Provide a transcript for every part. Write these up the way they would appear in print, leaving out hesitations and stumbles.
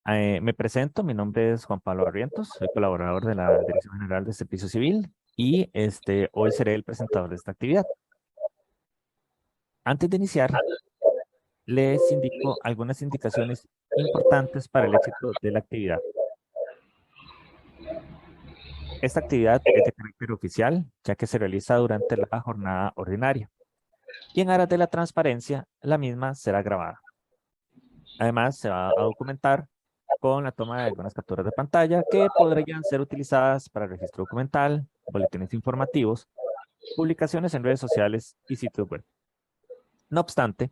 Me presento, mi nombre es Juan Pablo Barrientos, soy colaborador de la Dirección General de Servicio Civil y hoy seré el presentador de esta actividad. Antes de iniciar, les indico algunas indicaciones importantes para el éxito de la actividad. Esta actividad es de carácter oficial, ya que se realiza durante la jornada ordinaria. Y en aras de la transparencia, la misma será grabada. Además, se va a documentar con la toma de algunas capturas de pantalla que podrían ser utilizadas para registro documental, boletines informativos, publicaciones en redes sociales y sitios web. No obstante,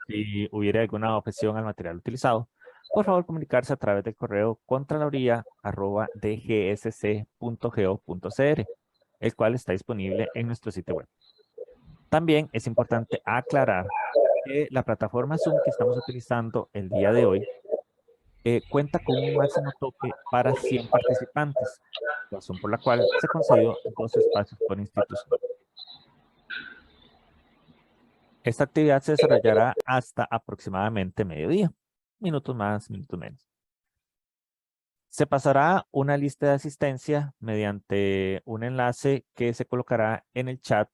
si hubiera alguna objeción al material utilizado, por favor comunicarse a través del correo contraloría@dgsc.go.cr, el cual está disponible en nuestro sitio web. También es importante aclarar que la plataforma Zoom que estamos utilizando el día de hoy cuenta con un máximo tope para 100 participantes, razón por la cual se concedió 2 espacios por institución. Esta actividad se desarrollará hasta aproximadamente mediodía, minutos más, minutos menos. Se pasará una lista de asistencia mediante un enlace que se colocará en el chat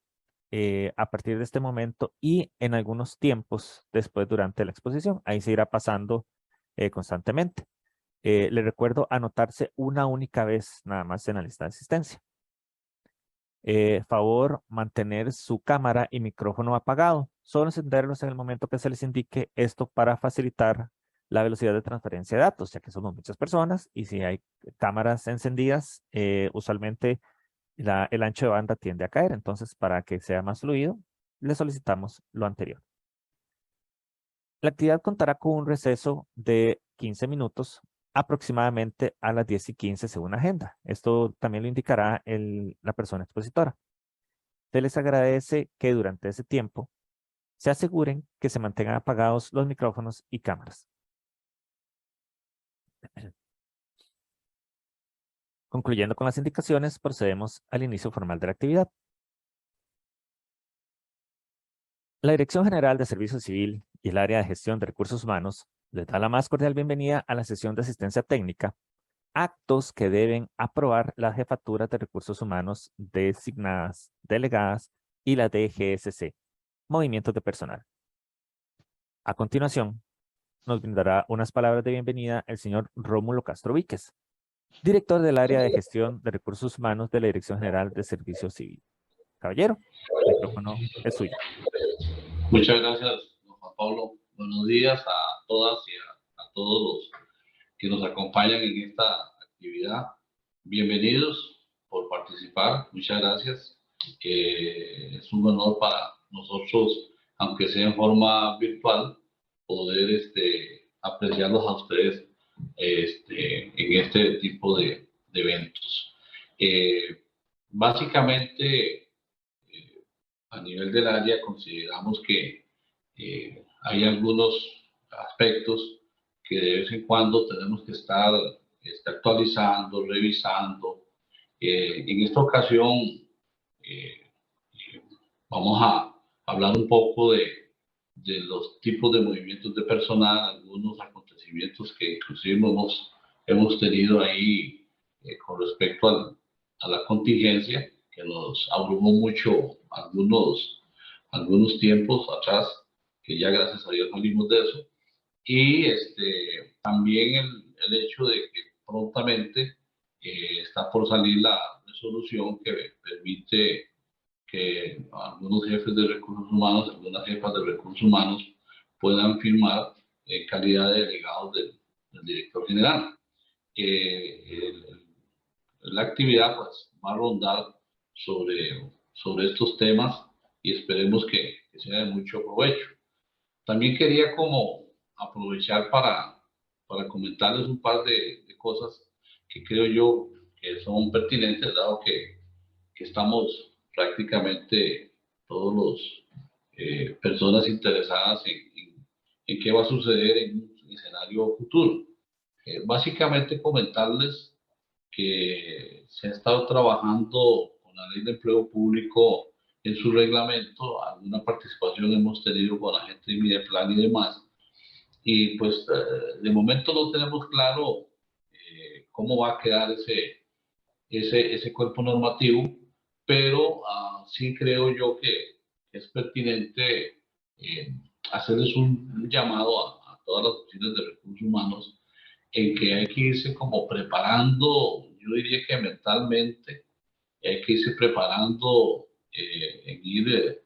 a partir de este momento y en algunos tiempos después durante la exposición. Ahí se irá pasando constantemente. Le recuerdo anotarse una única vez nada más en la lista de asistencia. Favor mantener su cámara y micrófono apagado. Solo encenderlos en el momento que se les indique esto para facilitar la velocidad de transferencia de datos, ya que somos muchas personas y si hay cámaras encendidas, usualmente el ancho de banda tiende a caer. Entonces, para que sea más fluido, le solicitamos lo anterior. La actividad contará con un receso de 15 minutos aproximadamente a las 10:15 según agenda. Esto también lo indicará la persona expositora. Se les agradece que durante ese tiempo se aseguren que se mantengan apagados los micrófonos y cámaras. Concluyendo con las indicaciones, procedemos al inicio formal de la actividad. La Dirección General de Servicio Civil y el Área de Gestión de Recursos Humanos les da la más cordial bienvenida a la sesión de asistencia técnica, actos que deben aprobar las jefaturas de recursos humanos designadas, delegadas y la DGSC, movimientos de personal. A continuación, nos brindará unas palabras de bienvenida el señor Rómulo Castro Víquez, director del área de gestión de recursos humanos de la Dirección General de Servicio Civil. Caballero, el micrófono es suyo. Muchas gracias, don Juan Pablo. Buenos días a todas y a todos los que nos acompañan en esta actividad. Bienvenidos por participar. Muchas gracias. Es un honor para nosotros, aunque sea en forma virtual, poder apreciarlos a ustedes en este tipo de eventos. Básicamente, a nivel del área consideramos que hay algunos aspectos que de vez en cuando tenemos que estar actualizando, revisando. En esta ocasión eh, vamos a hablar un poco de los tipos de movimientos de personal, algunos acontecimientos que inclusive hemos tenido ahí con respecto a la contingencia, que nos abrumó mucho algunos tiempos atrás, que ya gracias a Dios salimos de eso. Y también el hecho de que prontamente está por salir la resolución que permite que algunos jefes de recursos humanos, algunas jefas de recursos humanos puedan firmar en calidad de delegados del director general. La actividad pues, va a rondar sobre estos temas y esperemos que sea de mucho provecho. También quería como aprovechar para comentarles un par de cosas que creo yo que son pertinentes, dado que estamos prácticamente todos los personas interesadas en qué va a suceder en un escenario futuro. Básicamente comentarles que se ha estado trabajando con la Ley de Empleo Público en su reglamento, alguna participación hemos tenido con la gente de Mideplan y demás, y pues de momento no tenemos claro cómo va a quedar ese cuerpo normativo, pero sí creo yo que es pertinente eh, hacerles un llamado a todas las oficinas de recursos humanos en que hay que irse como preparando, yo diría que mentalmente, hay que irse preparando en ir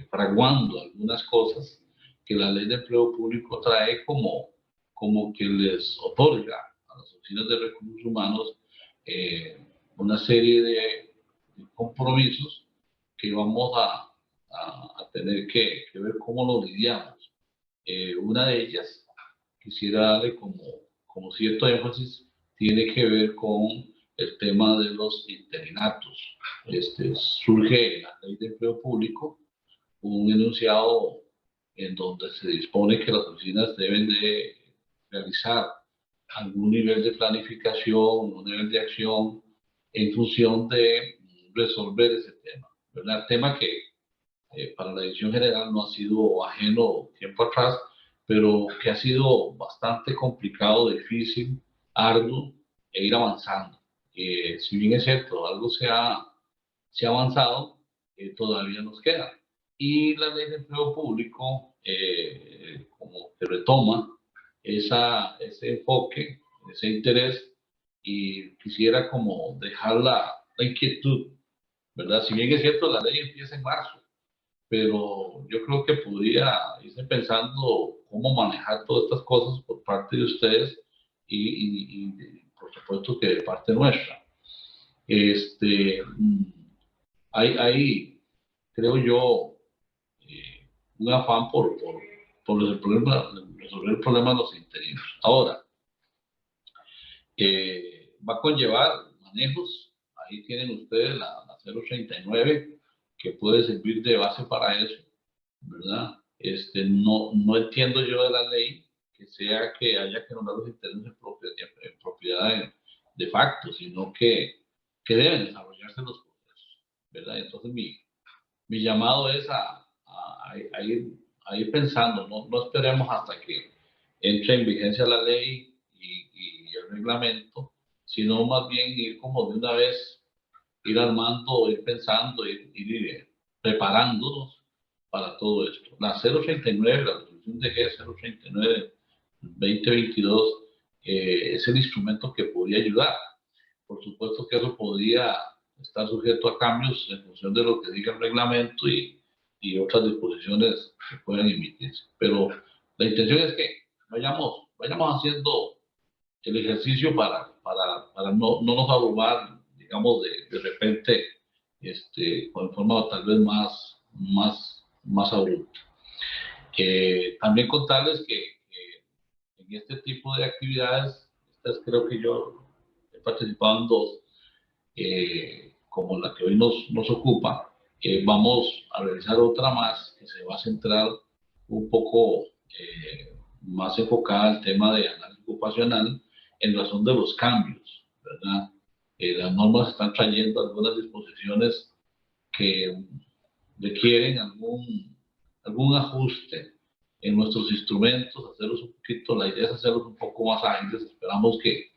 fraguando algunas cosas que la ley de empleo público trae como que les otorga a las oficinas de recursos humanos eh, una serie de compromisos que vamos a tener que ver cómo lo lidiamos. Una de ellas, quisiera darle como cierto énfasis, tiene que ver con el tema de los interinatos. Surge en la ley de empleo público un enunciado en donde se dispone que las oficinas deben de realizar algún nivel de planificación, un nivel de acción en función de resolver ese tema, ¿verdad? Tema que para la Dirección General no ha sido ajeno tiempo atrás, pero que ha sido bastante complicado, difícil, arduo e ir avanzando. Si bien es cierto, algo se ha avanzado, todavía nos queda. Y la ley de empleo público como que retoma ese enfoque, ese interés, y quisiera como dejar la inquietud, ¿verdad? Si bien es cierto, la ley empieza en marzo, pero yo creo que podría irse pensando cómo manejar todas estas cosas por parte de ustedes y por supuesto que de parte nuestra. Este, hay, creo yo, un afán por resolver el problema de los interinos. Ahora, va a conllevar manejos, ahí tienen ustedes la 039, que puede servir de base para eso, ¿verdad? No entiendo yo de la ley que sea que haya que nombrar los interinos en propiedad de facto, sino que deben desarrollarse los procesos, ¿verdad? Entonces mi llamado es a ir pensando, no esperemos hasta que entre en vigencia la ley y el reglamento, sino más bien ir como de una vez, ir armando, ir pensando, ir preparándonos para todo esto. La 039, la resolución de G 039 2022, es el instrumento que podría ayudar. Por supuesto que eso podría estar sujeto a cambios en función de lo que diga el reglamento y otras disposiciones que puedan emitirse. Pero la intención es que vayamos haciendo el ejercicio para no nos abrumar, digamos, de repente, con forma tal vez más abrupta. También contarles que en este tipo de actividades, estas creo que yo he participado en dos, como la que hoy nos ocupa, vamos a realizar otra más que se va a centrar un poco más enfocada al tema de análisis ocupacional en razón de los cambios, ¿verdad? Las normas están trayendo algunas disposiciones que requieren algún ajuste en nuestros instrumentos, hacerlos un poquito, la idea es hacerlos un poco más ágiles, esperamos que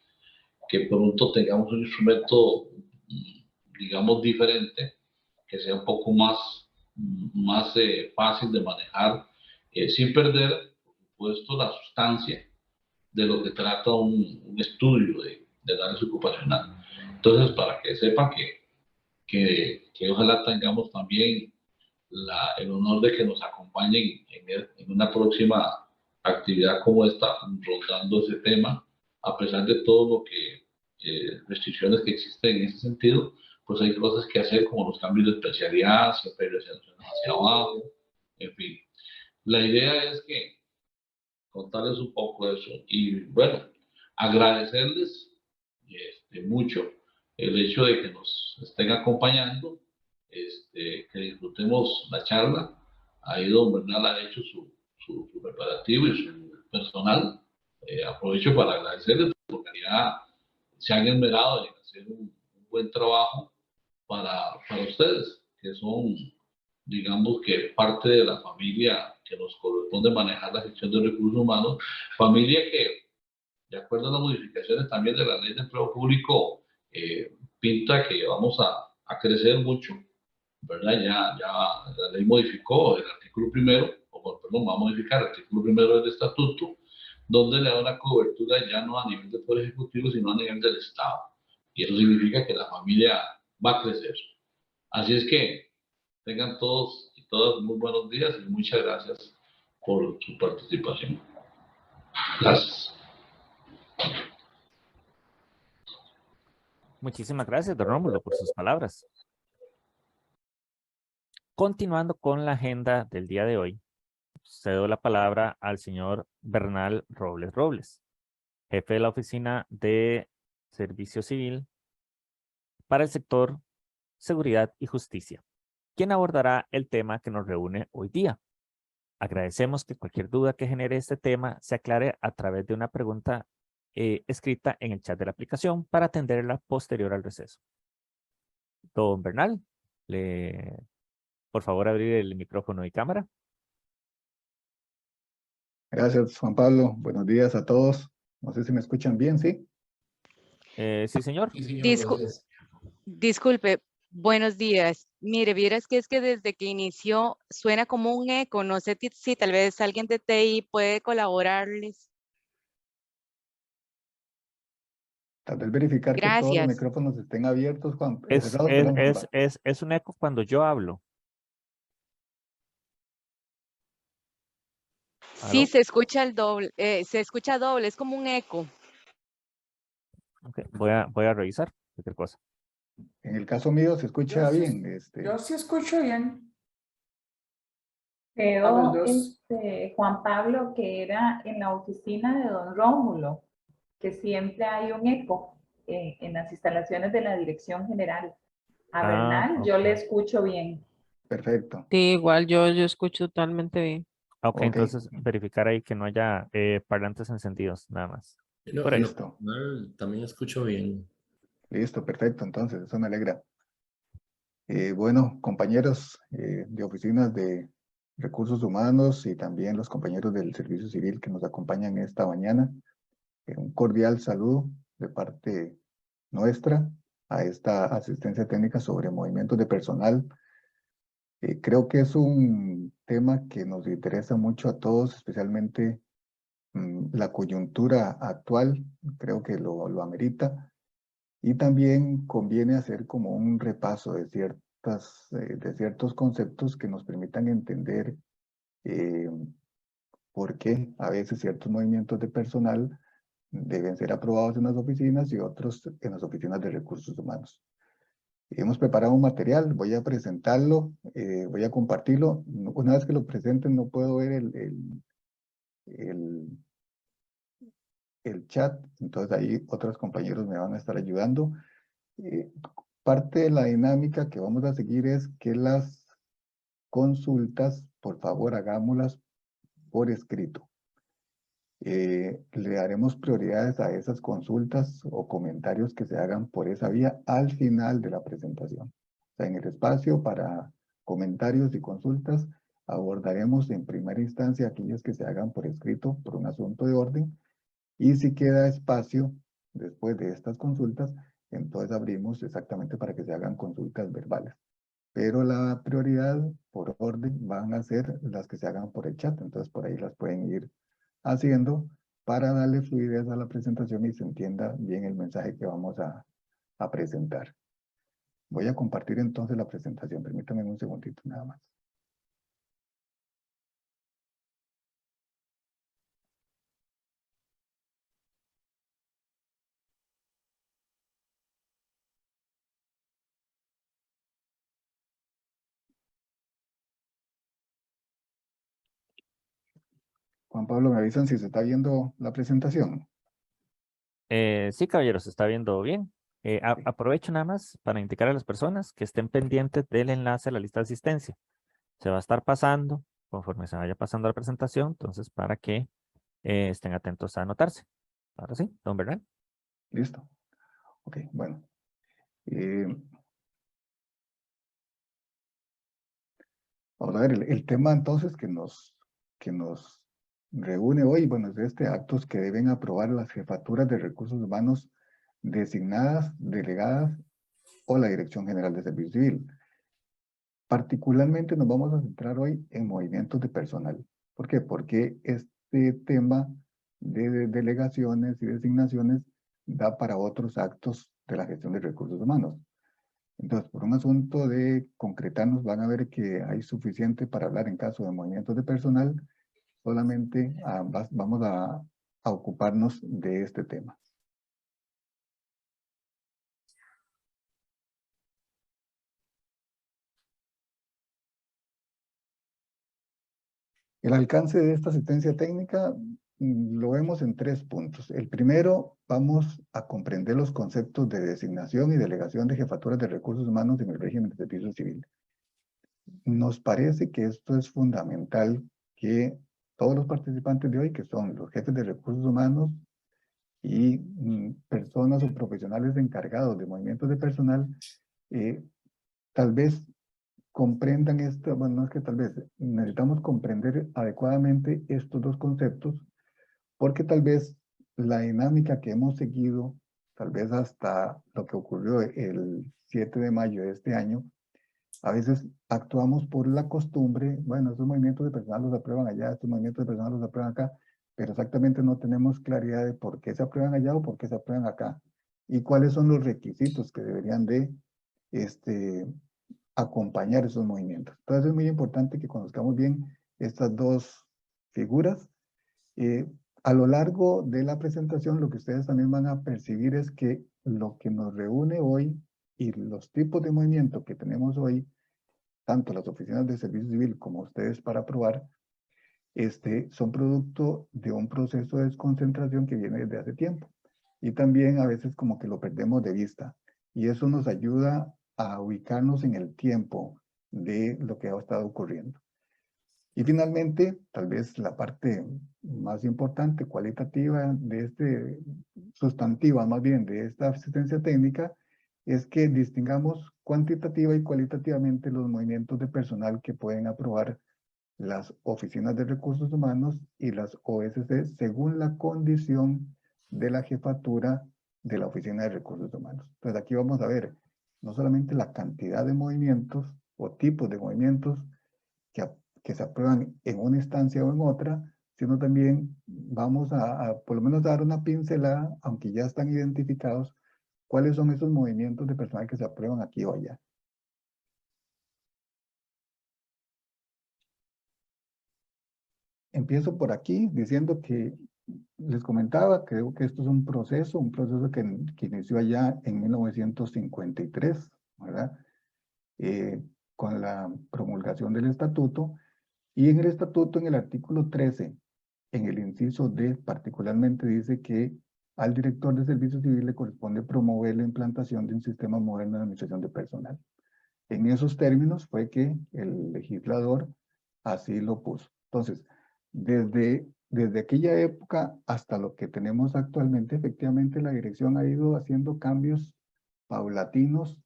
pronto tengamos un instrumento, digamos, diferente, que sea un poco más fácil de manejar, sin perder, por supuesto, la sustancia de lo que trata un estudio de análisis ocupacional. Entonces, para que sepan que ojalá tengamos también el honor de que nos acompañen en una próxima actividad como esta, rondando ese tema, a pesar de todo lo que restricciones que existen en ese sentido, pues hay cosas que hacer como los cambios de especialidad, siempre hay hacia abajo, en fin. La idea es que contarles un poco eso y bueno, agradecerles mucho el hecho de que nos estén acompañando, que disfrutemos la charla. Ahí don Bernal ha hecho su preparativo y su personal. Aprovecho para agradecerles porque ya se han esmerado en hacer un buen trabajo para ustedes, que son, digamos que parte de la familia que nos corresponde manejar la gestión de recursos humanos, familia que, de acuerdo a las modificaciones también de la ley de empleo público, pinta que vamos a crecer mucho, ¿verdad? Ya la ley modificó el artículo primero, o perdón, va a modificar el artículo primero del estatuto, donde le da una cobertura ya no a nivel del Poder Ejecutivo, sino a nivel del Estado. Y eso significa que la familia va a crecer. Así es que tengan todos y todas muy buenos días y muchas gracias por su participación. Gracias. Muchísimas gracias, don Rómulo, por sus palabras. Continuando con la agenda del día de hoy, cedo la palabra al señor Bernal Robles Robles, jefe de la Oficina de Servicio Civil para el sector Seguridad y Justicia, quien abordará el tema que nos reúne hoy día. Agradecemos que cualquier duda que genere este tema se aclare a través de una pregunta escrita en el chat de la aplicación para atenderla posterior al receso. Don Bernal, por favor abrir el micrófono y cámara. Gracias, Juan Pablo. Buenos días a todos. No sé si me escuchan bien, ¿sí? Sí, señor. Disculpe, buenos días. Mire, vieras que es que desde que inició suena como un eco. No sé si tal vez alguien de TI puede colaborarles. Tal vez verificar que todos los Gracias. micrófonos estén abiertos, Juan. Es, Cerrados, es, perdón, Juan Pablo. es un eco cuando yo hablo. Sí, ¿Aló? se escucha el doble, se escucha doble, es como un eco. Okay. Voy a revisar cualquier cosa. En el caso mío se escucha bien. Yo sí escucho bien. A los Creo, dos. Juan Pablo, que era en la oficina de don Rómulo, que siempre hay un eco en las instalaciones de la Dirección General. A Bernal, yo Ok. le escucho bien. Perfecto. Sí, igual yo escucho totalmente bien. Ok, Ok. entonces verificar ahí que no haya parlantes encendidos, nada más. Por ahí. Listo. También escucho bien. Listo, perfecto. Entonces, eso me alegra. Bueno, compañeros de oficinas de recursos humanos y también los compañeros del Servicio Civil que nos acompañan esta mañana, un cordial saludo de parte nuestra a esta asistencia técnica sobre movimientos de personal. Creo que es un tema que nos interesa mucho a todos, especialmente la coyuntura actual, creo que lo amerita. Y también conviene hacer como un repaso de ciertos conceptos que nos permitan entender por qué a veces ciertos movimientos de personal deben ser aprobados en las oficinas y otros en las oficinas de recursos humanos. Hemos preparado un material, voy a presentarlo, voy a compartirlo. Una vez que lo presenten no puedo ver el chat, entonces ahí otros compañeros me van a estar ayudando. Parte de la dinámica que vamos a seguir es que las consultas, por favor, hagámoslas por escrito. Le daremos prioridades a esas consultas o comentarios que se hagan por esa vía al final de la presentación. O sea, en el espacio para comentarios y consultas abordaremos en primera instancia aquellas que se hagan por escrito por un asunto de orden, y si queda espacio después de estas consultas, entonces abrimos exactamente para que se hagan consultas verbales. Pero la prioridad por orden van a ser las que se hagan por el chat, entonces por ahí las pueden ir haciendo para darle fluidez a la presentación y se entienda bien el mensaje que vamos a presentar. Voy a compartir entonces la presentación, permítanme un segundito nada más. Juan Pablo, ¿me avisan si se está viendo la presentación? Sí, caballeros, se está viendo bien. Aprovecho nada más para indicar a las personas que estén pendientes del enlace a la lista de asistencia. Se va a estar pasando conforme se vaya pasando la presentación, entonces para que estén atentos a anotarse. Ahora sí, don Bernal. Listo. Ok, bueno. Vamos a ver, el tema entonces que nos que nos reúne hoy, bueno, es actos que deben aprobar las jefaturas de recursos humanos designadas, delegadas o la Dirección General de Servicio Civil. Particularmente nos vamos a centrar hoy en movimientos de personal. ¿Por qué? Porque este tema de delegaciones y designaciones da para otros actos de la gestión de recursos humanos. Entonces, por un asunto de concretarnos, van a ver que hay suficiente para hablar en caso de movimientos de personal. Solamente vamos a ocuparnos de este tema. El alcance de esta asistencia técnica lo vemos en 3 puntos. El primero, vamos a comprender los conceptos de designación y delegación de jefaturas de recursos humanos en el régimen de servicio civil. Nos parece que esto es fundamental, que todos los participantes de hoy, que son los jefes de recursos humanos y personas o profesionales encargados de movimientos de personal, tal vez comprendan esto, bueno, no es que tal vez, necesitamos comprender adecuadamente estos dos conceptos, porque tal vez la dinámica que hemos seguido, tal vez hasta lo que ocurrió el 7 de mayo de este año, a veces actuamos por la costumbre, bueno, estos movimientos de personal los aprueban allá, estos movimientos de personal los aprueban acá, pero exactamente no tenemos claridad de por qué se aprueban allá o por qué se aprueban acá, y cuáles son los requisitos que deberían de acompañar esos movimientos. Entonces es muy importante que conozcamos bien estas dos figuras. A lo largo de la presentación, lo que ustedes también van a percibir es que lo que nos reúne hoy y los tipos de movimiento que tenemos hoy, tanto las oficinas de servicio civil como ustedes para aprobar, son producto de un proceso de desconcentración que viene desde hace tiempo. Y también a veces como que lo perdemos de vista. Y eso nos ayuda a ubicarnos en el tiempo de lo que ha estado ocurriendo. Y finalmente, tal vez la parte más importante, cualitativa, sustantiva más bien, de esta asistencia técnica, es que distingamos cuantitativa y cualitativamente los movimientos de personal que pueden aprobar las oficinas de recursos humanos y las OSC según la condición de la jefatura de la oficina de recursos humanos. Entonces aquí vamos a ver no solamente la cantidad de movimientos o tipos de movimientos que se aprueban en una instancia o en otra, sino también vamos a por lo menos dar una pincelada, aunque ya están identificados, cuáles son esos movimientos de personal que se aprueban aquí o allá. Empiezo por aquí diciendo que les comentaba, creo que esto es un proceso que inició allá en 1953, ¿verdad? Con la promulgación del estatuto, y en el estatuto, en el artículo 13, en el inciso D, particularmente dice que al director de servicio civil le corresponde promover la implantación de un sistema moderno de administración de personal. En esos términos fue que el legislador así lo puso. Entonces, desde aquella época hasta lo que tenemos actualmente, efectivamente la dirección ha ido haciendo cambios paulatinos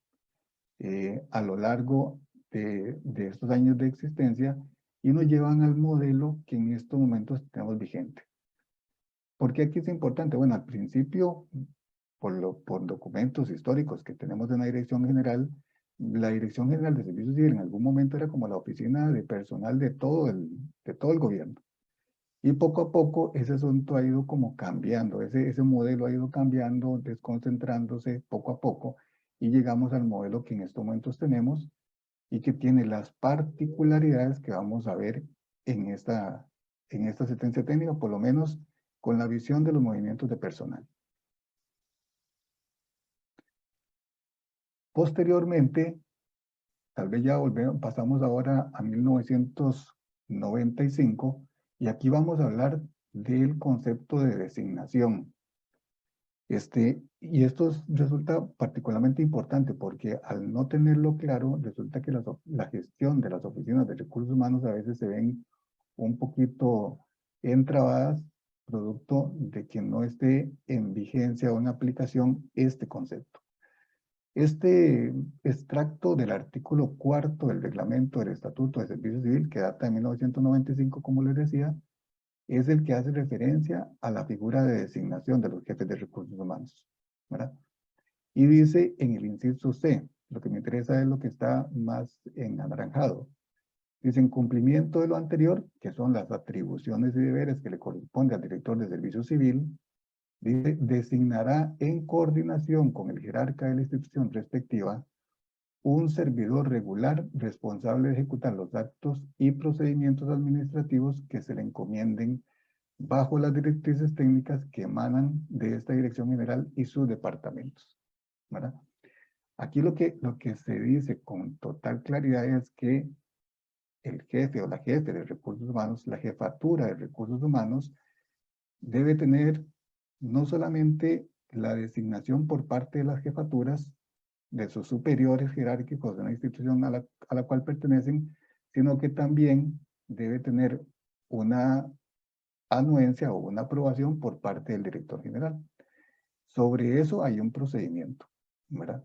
a lo largo de estos años de existencia y nos llevan al modelo que en estos momentos tenemos vigente. ¿Por qué aquí es importante? Bueno, al principio, por documentos históricos que tenemos en la Dirección General, la Dirección General de Servicios Civiles en algún momento era como la oficina de personal de todo el gobierno. Y poco a poco ese asunto ha ido como cambiando, ese modelo ha ido cambiando, desconcentrándose poco a poco, y llegamos al modelo que en estos momentos tenemos y que tiene las particularidades que vamos a ver en esta asistencia técnica, por lo menos con la visión de los movimientos de personal. Posteriormente, tal vez ya pasamos ahora a 1995, y aquí vamos a hablar del concepto de designación. Y esto resulta particularmente importante porque al no tenerlo claro, resulta que la gestión de las oficinas de recursos humanos a veces se ven un poquito entrabadas, producto de que no esté en vigencia o en aplicación este concepto. Este extracto del artículo 4 del reglamento del Estatuto de Servicio Civil, que data de 1995, como les decía, es el que hace referencia a la figura de designación de los jefes de recursos humanos, ¿verdad? Y dice en el inciso C, lo que me interesa es lo que está más en anaranjado. Dice, en cumplimiento de lo anterior, que son las atribuciones y deberes que le corresponde al director de servicio civil, dice, designará en coordinación con el jerarca de la institución respectiva un servidor regular responsable de ejecutar los actos y procedimientos administrativos que se le encomienden bajo las directrices técnicas que emanan de esta dirección general y sus departamentos, ¿verdad? Aquí lo que se dice con total claridad es que el jefe o la jefe de recursos humanos, la jefatura de recursos humanos, debe tener no solamente la designación por parte de las jefaturas de sus superiores jerárquicos de una institución a la cual pertenecen, sino que también debe tener una anuencia o una aprobación por parte del director general. Sobre eso hay un procedimiento, ¿verdad?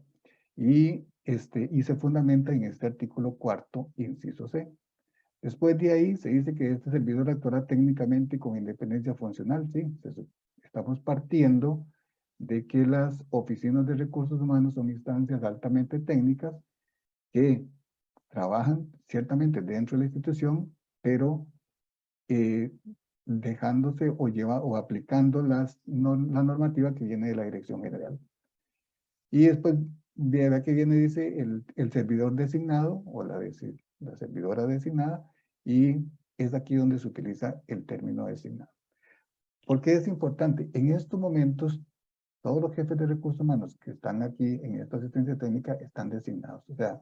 Y se fundamenta en este artículo 4, inciso C. Después de ahí se dice que este servidor actuará técnicamente con independencia funcional, ¿sí? Entonces, estamos partiendo de que las oficinas de recursos humanos son instancias altamente técnicas que trabajan ciertamente dentro de la institución, pero dejándose o aplicando la normativa que viene de la Dirección General. Y después de la que viene, dice, el servidor designado o la servidora designada, y es aquí donde se utiliza el término designado. ¿Por qué es importante? En estos momentos, todos los jefes de recursos humanos que están aquí en esta asistencia técnica están designados. O sea,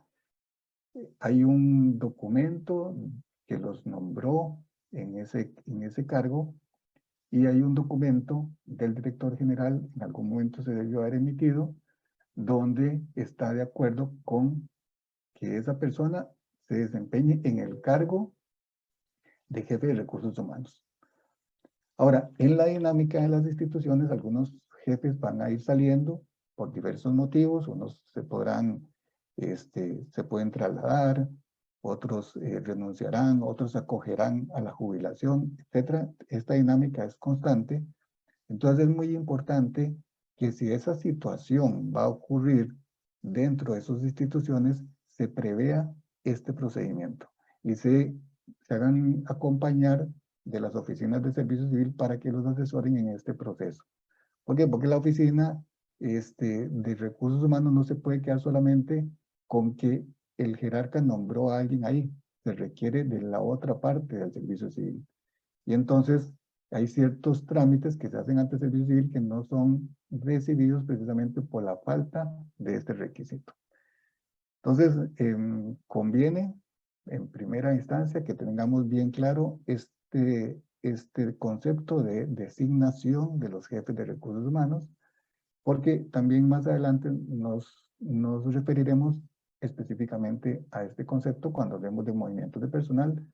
hay un documento que los nombró en ese cargo, y hay un documento del director general, en algún momento se debió haber emitido, donde está de acuerdo con que esa persona se desempeñe en el cargo de jefe de recursos humanos. Ahora, en la dinámica de las instituciones, algunos jefes van a ir saliendo por diversos motivos, unos se pueden trasladar, otros renunciarán, otros acogerán a la jubilación, etc. Esta dinámica es constante. Entonces es muy importante que si esa situación va a ocurrir dentro de sus instituciones, se prevea este procedimiento y se hagan acompañar de las oficinas de servicio civil para que los asesoren en este proceso. ¿Por qué? Porque la oficina de recursos humanos no se puede quedar solamente con que el jerarca nombró a alguien ahí. Se requiere de la otra parte del servicio civil. Y entonces hay ciertos trámites que se hacen ante el servicio civil que no son recibidos precisamente por la falta de este requisito. Entonces, conviene en primera instancia que tengamos bien claro este concepto de designación de los jefes de recursos humanos, porque también más adelante nos referiremos específicamente a este concepto cuando hablemos de movimientos de personal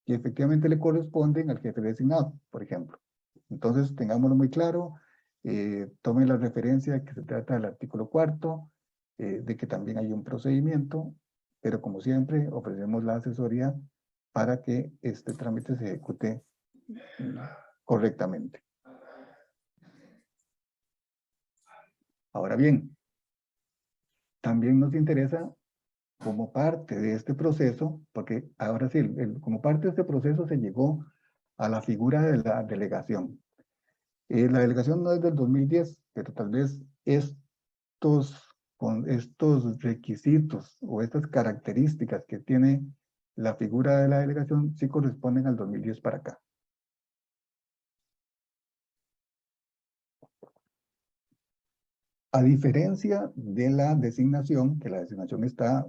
que efectivamente le corresponden al jefe designado, por ejemplo. Entonces, tengámoslo muy claro, tomen la referencia que se trata del artículo 4, de que también hay un procedimiento, pero como siempre, ofrecemos la asesoría para que este trámite se ejecute correctamente. Ahora bien, también nos interesa como parte de este proceso, porque ahora sí, como parte de este proceso se llegó a la figura de la delegación. La delegación no es del 2010, pero tal vez con estos requisitos o estas características que tiene la figura de la delegación sí corresponden al 2010 para acá. A diferencia de la designación, que la designación está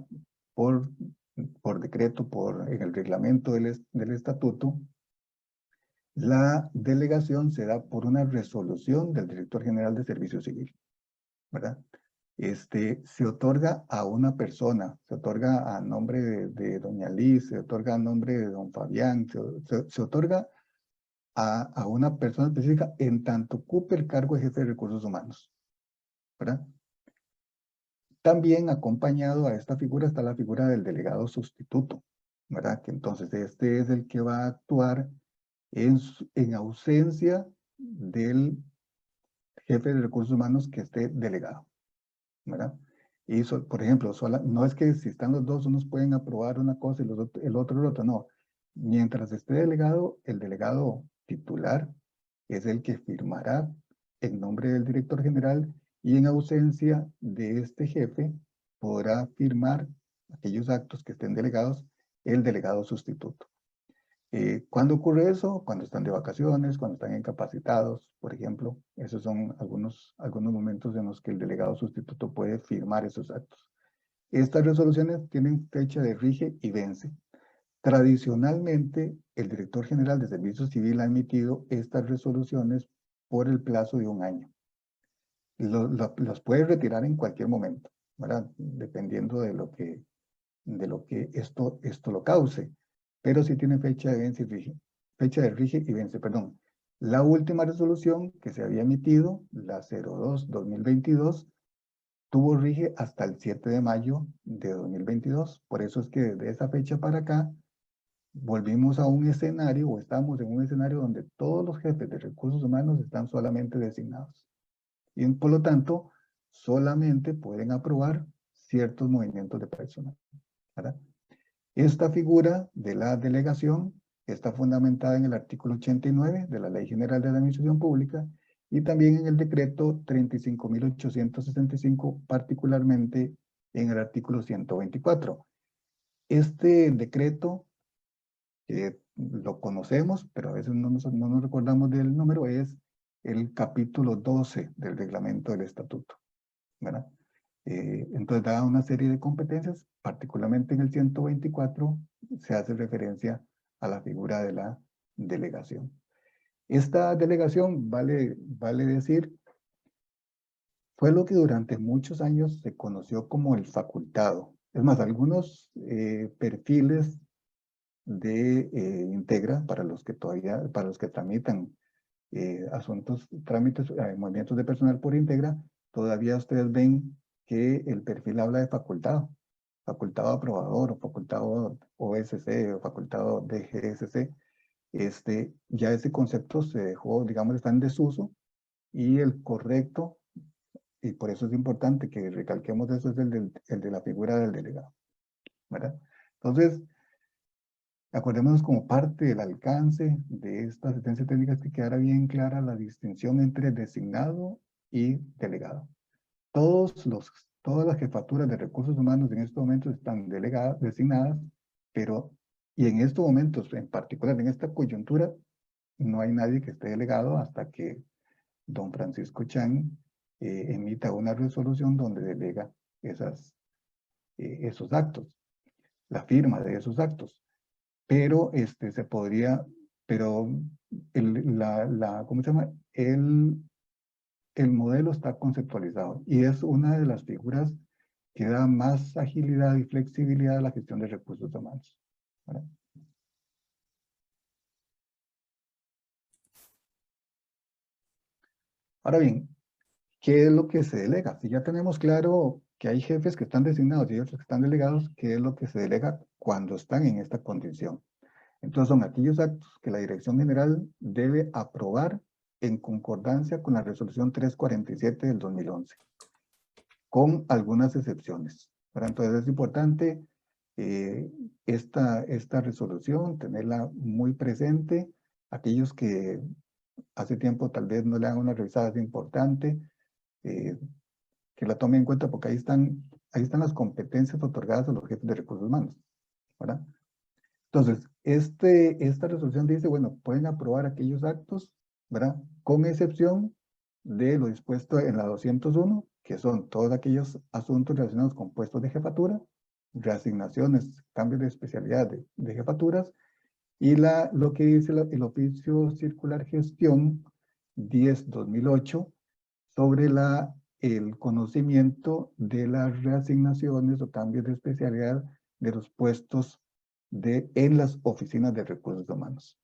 por decreto, en el reglamento del estatuto, la delegación se da por una resolución del director general de servicio civil, ¿verdad? Se otorga a una persona, se otorga a nombre de doña Liz, se otorga a nombre de don Fabián, se otorga a una persona específica en tanto ocupe el cargo de jefe de recursos humanos, ¿verdad? También acompañado a esta figura está la figura del delegado sustituto, ¿verdad? Que entonces este es el que va a actuar en ausencia del jefe de recursos humanos que esté delegado, ¿verdad? Y por ejemplo, no es que si están los dos, unos pueden aprobar una cosa y el otro, no. Mientras esté delegado, el delegado titular es el que firmará en nombre del director general y en ausencia de este jefe podrá firmar aquellos actos que estén delegados el delegado sustituto. ¿Cuándo ocurre eso? Cuando están de vacaciones, cuando están incapacitados, por ejemplo. Esos son algunos momentos en los que el delegado sustituto puede firmar esos actos. Estas resoluciones tienen fecha de rige y vence. Tradicionalmente, el director general de Servicio Civil ha emitido estas resoluciones por el plazo de 1 año. Los puede retirar en cualquier momento, ¿verdad? Dependiendo de lo que esto lo cause. Pero sí tiene fecha de rige y vence, perdón. La última resolución que se había emitido, la 02-2022, tuvo rige hasta el 7 de mayo de 2022. Por eso es que desde esa fecha para acá, volvimos a un escenario, o estamos en un escenario donde todos los jefes de recursos humanos están solamente designados. Y por lo tanto, solamente pueden aprobar ciertos movimientos de personal, ¿verdad? Esta figura de la delegación está fundamentada en el artículo 89 de la Ley General de la Administración Pública y también en el decreto 35.865, particularmente en el artículo 124. Este decreto, que lo conocemos, pero a veces no nos recordamos del número, es el capítulo 12 del reglamento del estatuto, ¿verdad? Entonces da una serie de competencias, particularmente en el 124 se hace referencia a la figura de la delegación. Esta delegación, vale decir, fue lo que durante muchos años se conoció como el facultado. Es más, algunos perfiles de Integra, para los que tramitan movimientos de personal por Integra, todavía ustedes ven que el perfil habla de facultado aprobador, o facultado OSC, o facultado DGSC. Ya ese concepto se dejó, digamos, está en desuso, y el correcto, y por eso es importante que recalquemos eso, es el de la figura del delegado, ¿verdad? Entonces, acordémonos como parte del alcance de esta asistencia técnica que quedara bien clara la distinción entre designado y delegado. Todas las jefaturas de recursos humanos en estos momentos están designadas, y en estos momentos, en particular en esta coyuntura, no hay nadie que esté delegado hasta que don Francisco Chang emita una resolución donde delega esos actos, la firma de esos actos. Pero ¿cómo se llama? El modelo está conceptualizado y es una de las figuras que da más agilidad y flexibilidad a la gestión de recursos humanos, ¿verdad? Ahora bien, ¿qué es lo que se delega? Si ya tenemos claro que hay jefes que están designados y otros que están delegados, ¿qué es lo que se delega cuando están en esta condición? Entonces son aquellos actos que la Dirección General debe aprobar en concordancia con la resolución 347 del 2011, con algunas excepciones. Pero entonces es importante esta resolución, tenerla muy presente. Aquellos que hace tiempo tal vez no le hagan una revisada, es importante que la tomen en cuenta, porque ahí están las competencias otorgadas a los jefes de recursos humanos, ¿verdad? Entonces, esta resolución dice, bueno, pueden aprobar aquellos actos, ¿verdad? Con excepción de lo dispuesto en la 201, que son todos aquellos asuntos relacionados con puestos de jefatura, reasignaciones, cambios de especialidad de jefaturas, y lo que dice el oficio circular gestión 10-2008 sobre el conocimiento de las reasignaciones o cambios de especialidad de los puestos en las oficinas de recursos humanos.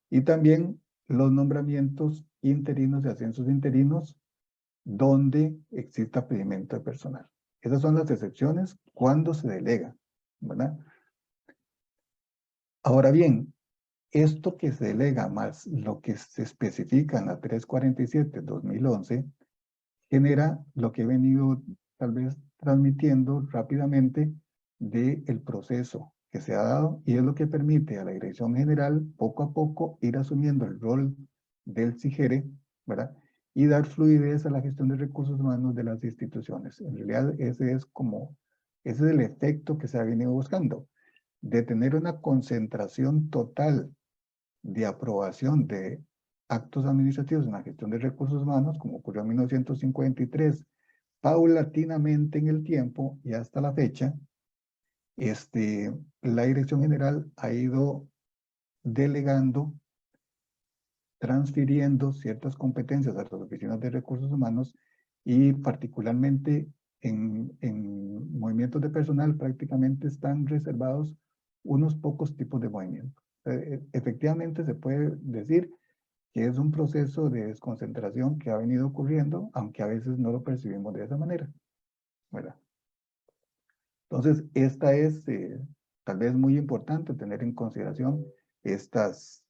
Y también los nombramientos interinos y ascensos interinos donde exista pedimento de personal. Esas son las excepciones cuando se delega, ¿verdad? Ahora bien, esto que se delega más lo que se especifica en la 347-2011 genera lo que he venido tal vez transmitiendo rápidamente del proceso que se ha dado y es lo que permite a la Dirección General poco a poco ir asumiendo el rol del SIGERE, ¿verdad? Y dar fluidez a la gestión de recursos humanos de las instituciones. En realidad ese es el efecto que se ha venido buscando, de tener una concentración total de aprobación de actos administrativos en la gestión de recursos humanos, como ocurrió en 1953, paulatinamente en el tiempo y hasta la fecha, la Dirección General ha ido delegando, transfiriendo ciertas competencias a las oficinas de recursos humanos y particularmente en movimientos de personal prácticamente están reservados unos pocos tipos de movimientos. Efectivamente se puede decir que es un proceso de desconcentración que ha venido ocurriendo, aunque a veces no lo percibimos de esa manera, ¿verdad? Entonces, esta es tal vez muy importante tener en consideración estas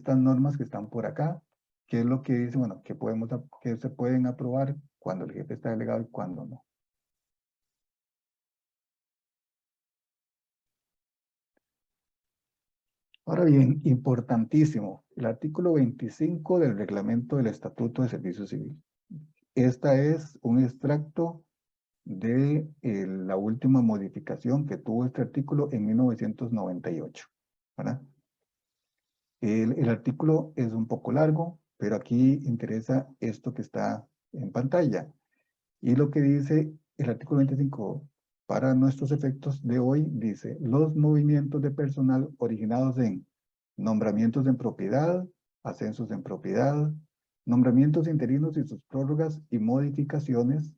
normas que están por acá, que es lo que dice, bueno, que se pueden aprobar cuando el jefe está delegado y cuando no. Ahora bien, importantísimo, el artículo 25 del reglamento del Estatuto de Servicio Civil. Esta es un extracto de la última modificación que tuvo este artículo en 1998, ¿verdad? El artículo es un poco largo, pero aquí interesa esto que está en pantalla. Y lo que dice el artículo 25 para nuestros efectos de hoy dice: los movimientos de personal originados en nombramientos en propiedad, ascensos en propiedad, nombramientos interinos y sus prórrogas y modificaciones,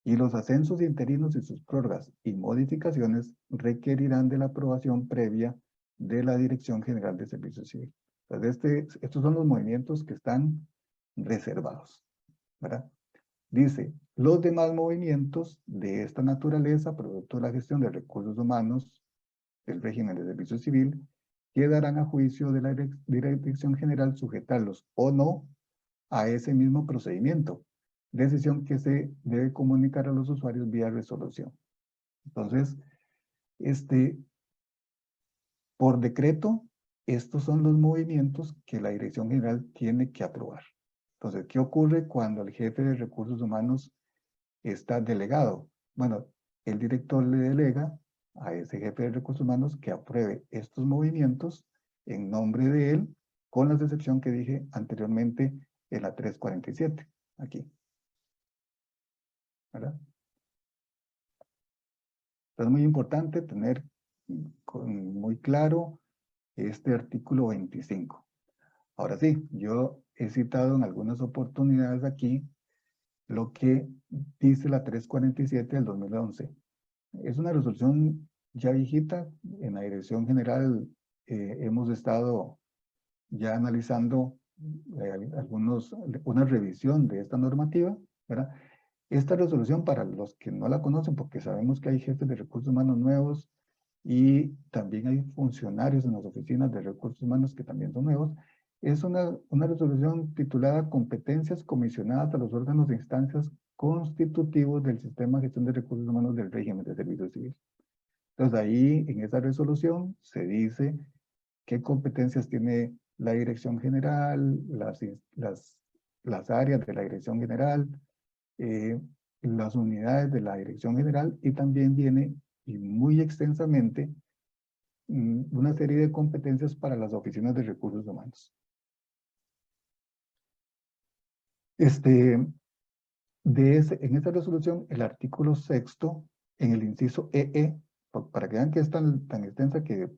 y los ascensos interinos y sus prórrogas y modificaciones requerirán de la aprobación previa de la Dirección General de Servicio Civil. Entonces, estos son los movimientos que están reservados, ¿verdad? Dice, los demás movimientos de esta naturaleza, producto de la gestión de recursos humanos del régimen de servicio civil, quedarán a juicio de la Dirección General sujetarlos o no a ese mismo procedimiento, decisión que se debe comunicar a los usuarios vía resolución. Entonces, por decreto, estos son los movimientos que la Dirección General tiene que aprobar. Entonces, ¿qué ocurre cuando el jefe de recursos humanos está delegado? Bueno, el director le delega a ese jefe de recursos humanos que apruebe estos movimientos en nombre de él, con la excepción que dije anteriormente en la 347, aquí. ¿Verdad? Entonces es muy importante tener muy claro este artículo 25. Ahora sí, yo he citado en algunas oportunidades aquí lo que dice la 347 del 2011. Es una resolución ya viejita. En la Dirección General hemos estado ya analizando una revisión de esta normativa, ¿verdad? Esta resolución, para los que no la conocen, porque sabemos que hay jefes de recursos humanos nuevos y también hay funcionarios en las oficinas de recursos humanos que también son nuevos, es una resolución titulada Competencias comisionadas a los órganos e instancias constitutivos del sistema de gestión de recursos humanos del régimen de servicio civil. Entonces ahí, en esa resolución, se dice qué competencias tiene la Dirección General, las áreas de la Dirección General, las unidades de la Dirección General, y también viene, y muy extensamente, una serie de competencias para las oficinas de recursos humanos. En esta resolución, el artículo 6º, en el inciso EE, para que vean que es tan extensa que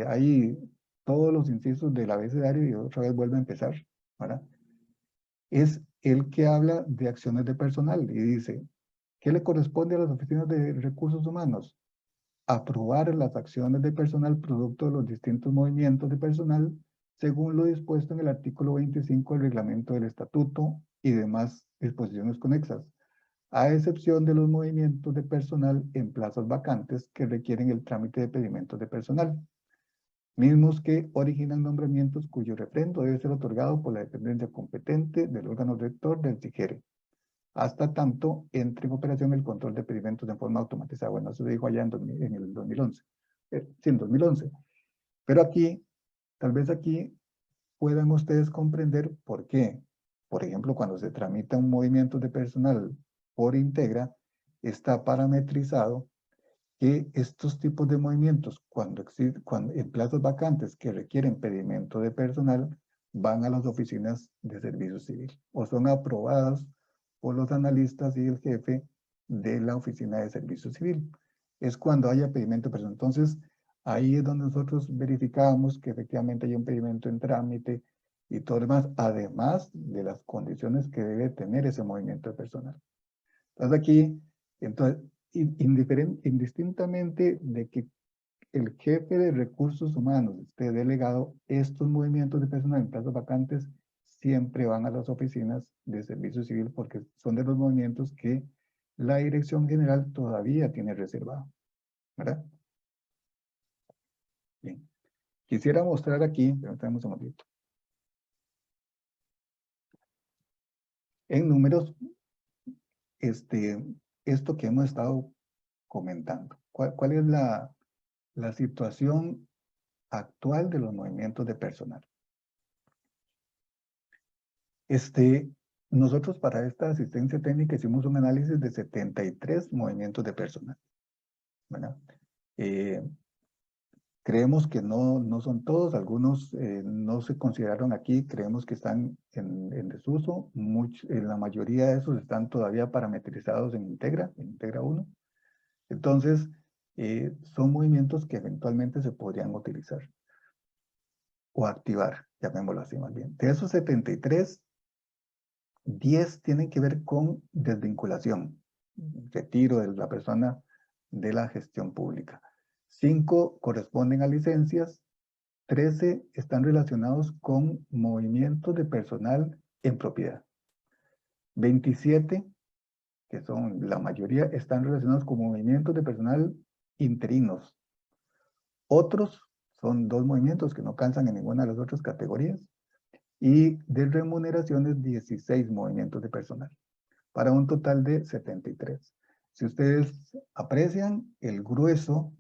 hay todos los incisos del abecedario y otra vez vuelve a empezar, ¿verdad? Es el que habla de acciones de personal y dice, ¿qué le corresponde a las oficinas de recursos humanos? Aprobar las acciones de personal producto de los distintos movimientos de personal según lo dispuesto en el artículo 25 del reglamento del estatuto y demás disposiciones conexas, a excepción de los movimientos de personal en plazas vacantes que requieren el trámite de pedimentos de personal, mismos que originan nombramientos cuyo refrendo debe ser otorgado por la dependencia competente del órgano rector del SIGERE, hasta tanto entre en operación el control de pedimentos de forma automatizada. Bueno, eso se dijo allá en el 2011. Sí, en 2011. Pero aquí, tal vez aquí puedan ustedes comprender por qué. Por ejemplo, cuando se tramita un movimiento de personal por Integra, está parametrizado que estos tipos de movimientos, cuando en plazas vacantes que requieren pedimento de personal, van a las oficinas de servicio civil o son aprobadas por los analistas y el jefe de la oficina de servicio civil. Es cuando haya pedimento de personal. Entonces, ahí es donde nosotros verificamos que efectivamente hay un pedimento en trámite y todo lo demás, además de las condiciones que debe tener ese movimiento de personal. Entonces aquí, indistintamente de que el jefe de recursos humanos esté delegado, estos movimientos de personal en plazas vacantes siempre van a las oficinas de servicio civil porque son de los movimientos que la dirección general todavía tiene reservado, ¿verdad? Bien. Quisiera mostrar aquí, permítanme un segundito. En números, esto que hemos estado comentando. ¿Cuál es la situación actual de los movimientos de personal? Nosotros para esta asistencia técnica hicimos un análisis de 73 movimientos de personal, ¿verdad? Creemos que no son todos, algunos no se consideraron aquí, creemos que están en desuso, la mayoría de esos están todavía parametrizados en Integra 1. Entonces, son movimientos que eventualmente se podrían utilizar o activar, llamémoslo así más bien. De esos 73, 10 tienen que ver con desvinculación, retiro de la persona de la gestión pública. 5 corresponden a licencias, 13 están relacionados con movimientos de personal en propiedad. 27, que son la mayoría, están relacionados con movimientos de personal interinos. Otros son 2 movimientos que no calzan en ninguna de las otras categorías. Y de remuneraciones, 16 movimientos de personal, para un total de 73. Si ustedes aprecian, el grueso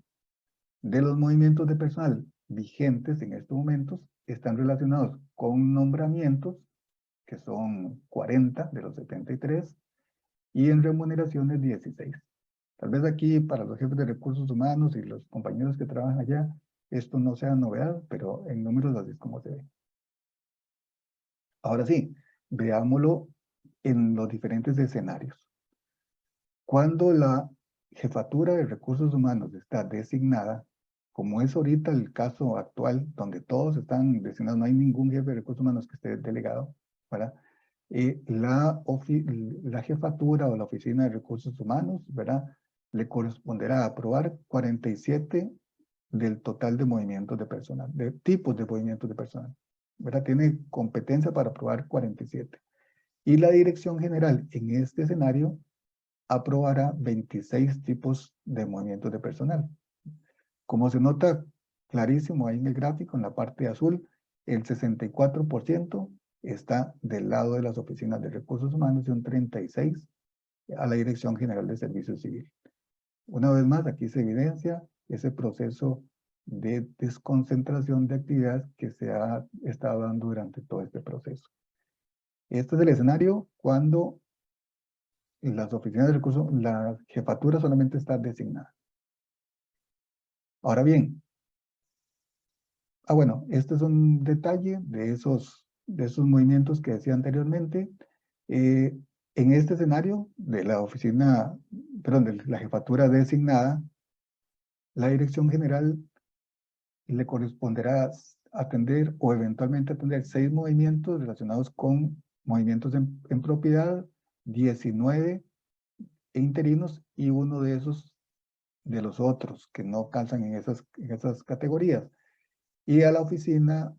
de los movimientos de personal vigentes en estos momentos están relacionados con nombramientos, que son 40 de los 73, y en remuneraciones 16. Tal vez aquí para los jefes de recursos humanos y los compañeros que trabajan allá, esto no sea novedad, pero en números así es como se ve. Ahora sí, veámoslo en los diferentes escenarios. Cuando la jefatura de recursos humanos está designada, como es ahorita el caso actual, donde todos están designados, no hay ningún jefe de recursos humanos que esté delegado, ¿verdad? La jefatura o la oficina de recursos humanos, ¿verdad? Le corresponderá aprobar 47 del total de movimientos de personal, de tipos de movimientos de personal, ¿verdad? Tiene competencia para aprobar 47. Y la dirección general en este escenario aprobará 26 tipos de movimientos de personal. Como se nota clarísimo ahí en el gráfico, en la parte azul, el 64% está del lado de las oficinas de recursos humanos y un 36% a la Dirección General de Servicio Civil. Una vez más, aquí se evidencia ese proceso de desconcentración de actividades que se ha estado dando durante todo este proceso. Este es el escenario cuando las oficinas de recursos, la jefatura solamente está designada. Ahora bien, bueno, este es un detalle de esos movimientos que decía anteriormente. En este escenario de la oficina, perdón, de la jefatura designada, la dirección general le corresponderá atender o eventualmente atender 6 movimientos relacionados con movimientos en propiedad, 19 interinos y uno de esos de los otros que no calzan en esas categorías. Y a la oficina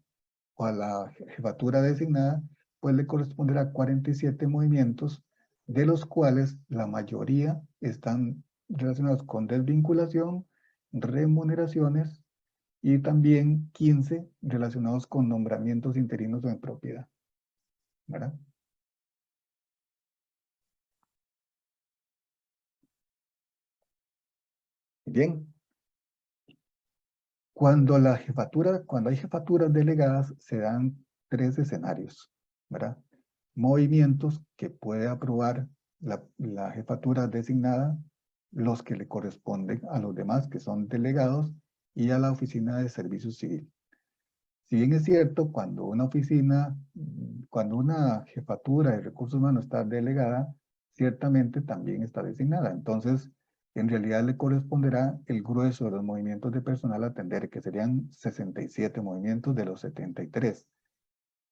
o a la jefatura designada, pues le corresponderá 47 movimientos de los cuales la mayoría están relacionados con desvinculación, remuneraciones y también 15 relacionados con nombramientos interinos o en propiedad. ¿Verdad? Bien. Cuando hay jefaturas delegadas, se dan 3 escenarios, ¿verdad? Movimientos que puede aprobar la jefatura designada, los que le corresponden a los demás que son delegados y a la oficina de servicio civil. Si bien es cierto, cuando una jefatura de recursos humanos está delegada, ciertamente también está designada. Entonces, en realidad le corresponderá el grueso de los movimientos de personal a atender, que serían 67 movimientos de los 73.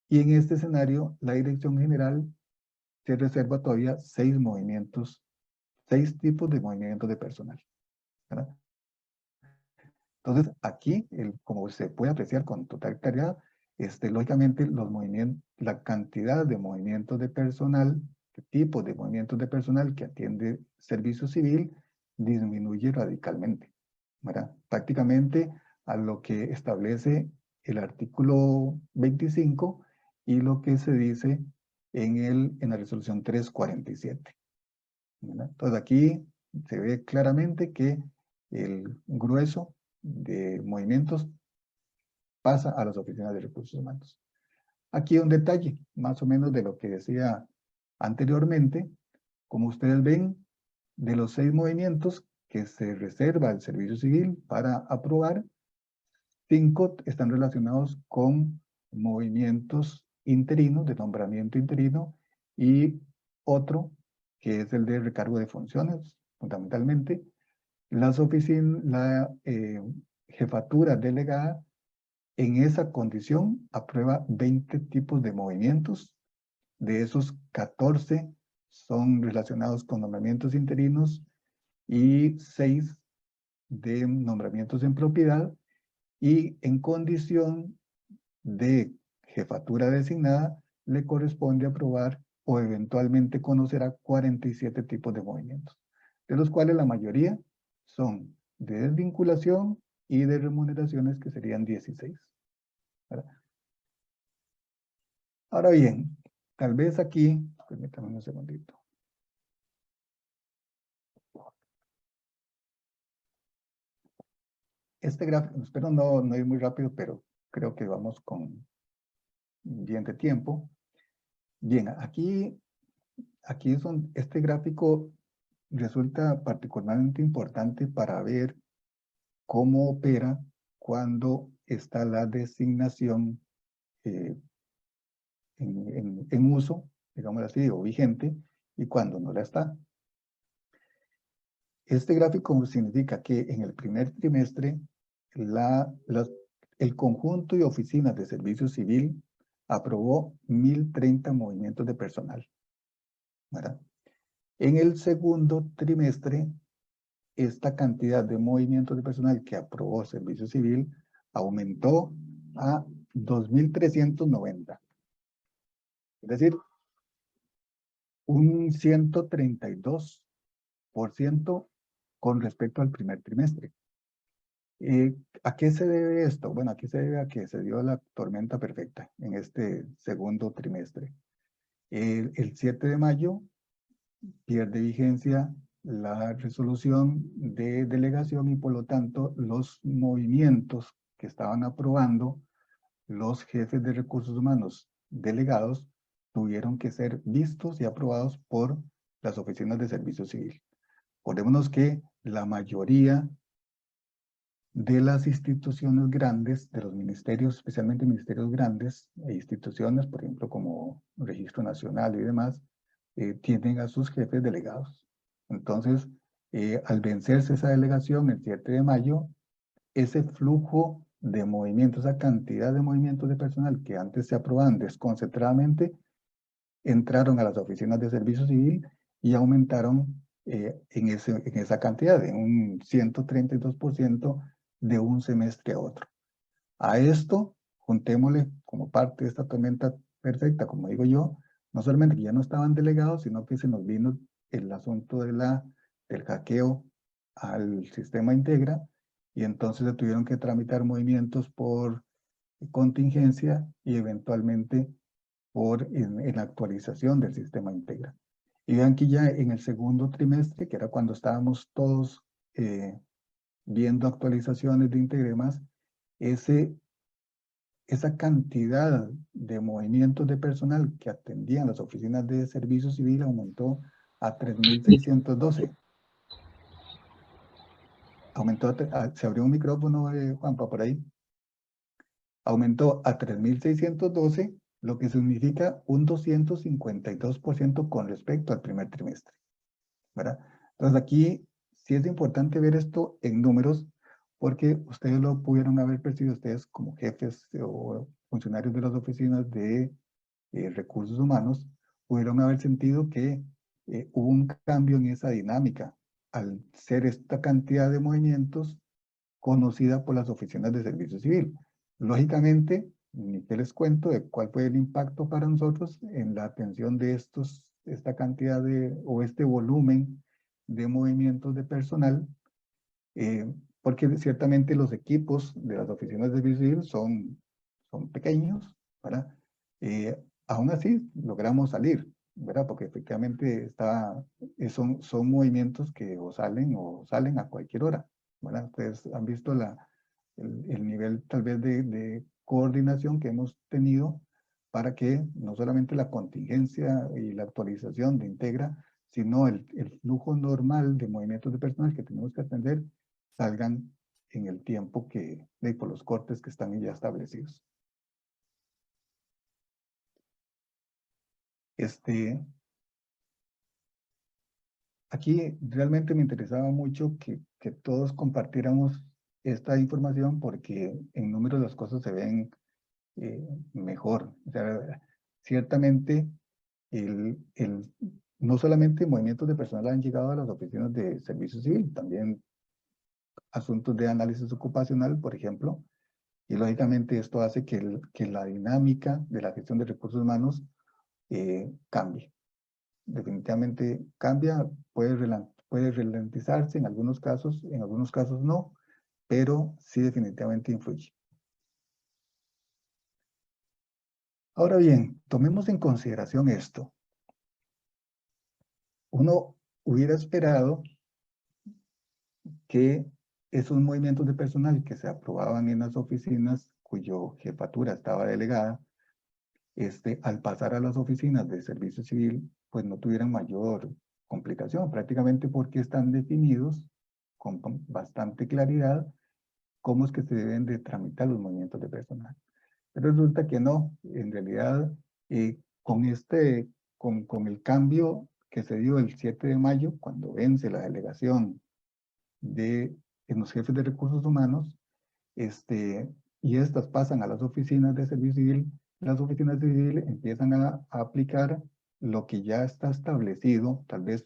Y en este escenario, la Dirección General se reserva todavía 6 tipos de movimientos de personal, ¿verdad? Entonces, aquí, como se puede apreciar con total claridad, lógicamente la cantidad de movimientos de personal, de tipos de movimientos de personal que atiende servicio civil, disminuye radicalmente, ¿verdad? Prácticamente a lo que establece el artículo 25 y lo que se dice en la resolución 347. ¿Verdad? Entonces aquí se ve claramente que el grueso de movimientos pasa a las oficinas de recursos humanos. Aquí un detalle, más o menos de lo que decía anteriormente. Como ustedes ven, de los 6 movimientos que se reserva el servicio civil para aprobar, 5 están relacionados con movimientos interinos, de nombramiento interino, y otro que es el de recargo de funciones, fundamentalmente. La jefatura delegada en esa condición aprueba 20 tipos de movimientos. De esos, 14 son relacionados con nombramientos interinos y 6 de nombramientos en propiedad, y en condición de jefatura designada le corresponde aprobar o eventualmente conocerá 47 tipos de movimientos, de los cuales la mayoría son de desvinculación y de remuneraciones, que serían 16. ¿Verdad? Ahora bien, tal vez aquí, permítame un segundito. Este gráfico, espero no ir muy rápido, pero creo que vamos con bien de tiempo. Bien, este gráfico resulta particularmente importante para ver cómo opera cuando está la designación en uso, digamos así, o vigente, y cuando no la está. Este gráfico significa que en el primer trimestre el conjunto de oficinas de servicio civil aprobó 1.030 movimientos de personal, ¿verdad? En el segundo trimestre, esta cantidad de movimientos de personal que aprobó servicio civil aumentó a 2.390. Es decir, un 132% con respecto al primer trimestre. ¿A qué se debe esto? Bueno, aquí se debe a que se dio la tormenta perfecta en este segundo trimestre. El 7 de mayo pierde vigencia la resolución de delegación y por lo tanto los movimientos que estaban aprobando los jefes de recursos humanos delegados tuvieron que ser vistos y aprobados por las oficinas de servicio civil. Acordémonos que la mayoría de las instituciones grandes, de los ministerios, especialmente ministerios grandes e instituciones, por ejemplo, como Registro Nacional y demás, tienen a sus jefes delegados. Entonces, al vencerse esa delegación el 7 de mayo, ese flujo de movimientos, esa cantidad de movimientos de personal que antes se aprobaban desconcentradamente, entraron a las oficinas de servicio civil y aumentaron en esa cantidad, en un 132% de un semestre a otro. A esto, juntémosle como parte de esta tormenta perfecta, como digo yo, no solamente que ya no estaban delegados, sino que se nos vino el asunto del hackeo al sistema Integra, y entonces se tuvieron que tramitar movimientos por contingencia y eventualmente en la actualización del sistema Integra. Y vean que ya en el segundo trimestre, que era cuando estábamos todos viendo actualizaciones de Integra y demás, esa cantidad de movimientos de personal que atendían las oficinas de servicio civil aumentó a 3.612. Se abrió un micrófono, Juanpa, por ahí. Aumentó a 3.612, lo que significa un 252% con respecto al primer trimestre, ¿verdad? Entonces aquí sí es importante ver esto en números, porque ustedes lo pudieron haber percibido, ustedes como jefes o funcionarios de las oficinas de recursos humanos, pudieron haber sentido que hubo un cambio en esa dinámica, al ser esta cantidad de movimientos conocida por las oficinas de servicio civil. Lógicamente, ni que les cuento de cuál fue el impacto para nosotros en la atención de esta cantidad o este volumen de movimientos de personal, porque ciertamente los equipos de las oficinas de servicio civil son pequeños, ¿verdad? Aún así, logramos salir, ¿verdad? Porque efectivamente son movimientos que o salen a cualquier hora, ¿verdad? Ustedes han visto el nivel tal vez de coordinación que hemos tenido para que no solamente la contingencia y la actualización de Integra, sino el flujo normal de movimientos de personal que tenemos que atender salgan en el tiempo por los cortes que están ya establecidos. Aquí realmente me interesaba mucho que todos compartiéramos esta información, porque en números las cosas se ven mejor. O sea, ciertamente no solamente movimientos de personal han llegado a las oficinas de servicio civil, también asuntos de análisis ocupacional, por ejemplo, y lógicamente esto hace que la dinámica de la gestión de recursos humanos cambie. Definitivamente cambia, puede ralentizarse en algunos casos no, pero sí definitivamente influye. Ahora bien, tomemos en consideración esto. Uno hubiera esperado que esos movimientos de personal que se aprobaban en las oficinas cuyo jefatura estaba delegada, al pasar a las oficinas de servicio civil, pues no tuvieran mayor complicación, prácticamente porque están definidos con bastante claridad cómo es que se deben de tramitar los movimientos de personal. Pero resulta que no, en realidad, con el cambio que se dio el 7 de mayo, cuando vence la delegación en los jefes de recursos humanos, y estas pasan a las oficinas de servicio civil, las oficinas de civil empiezan a aplicar lo que ya está establecido, tal vez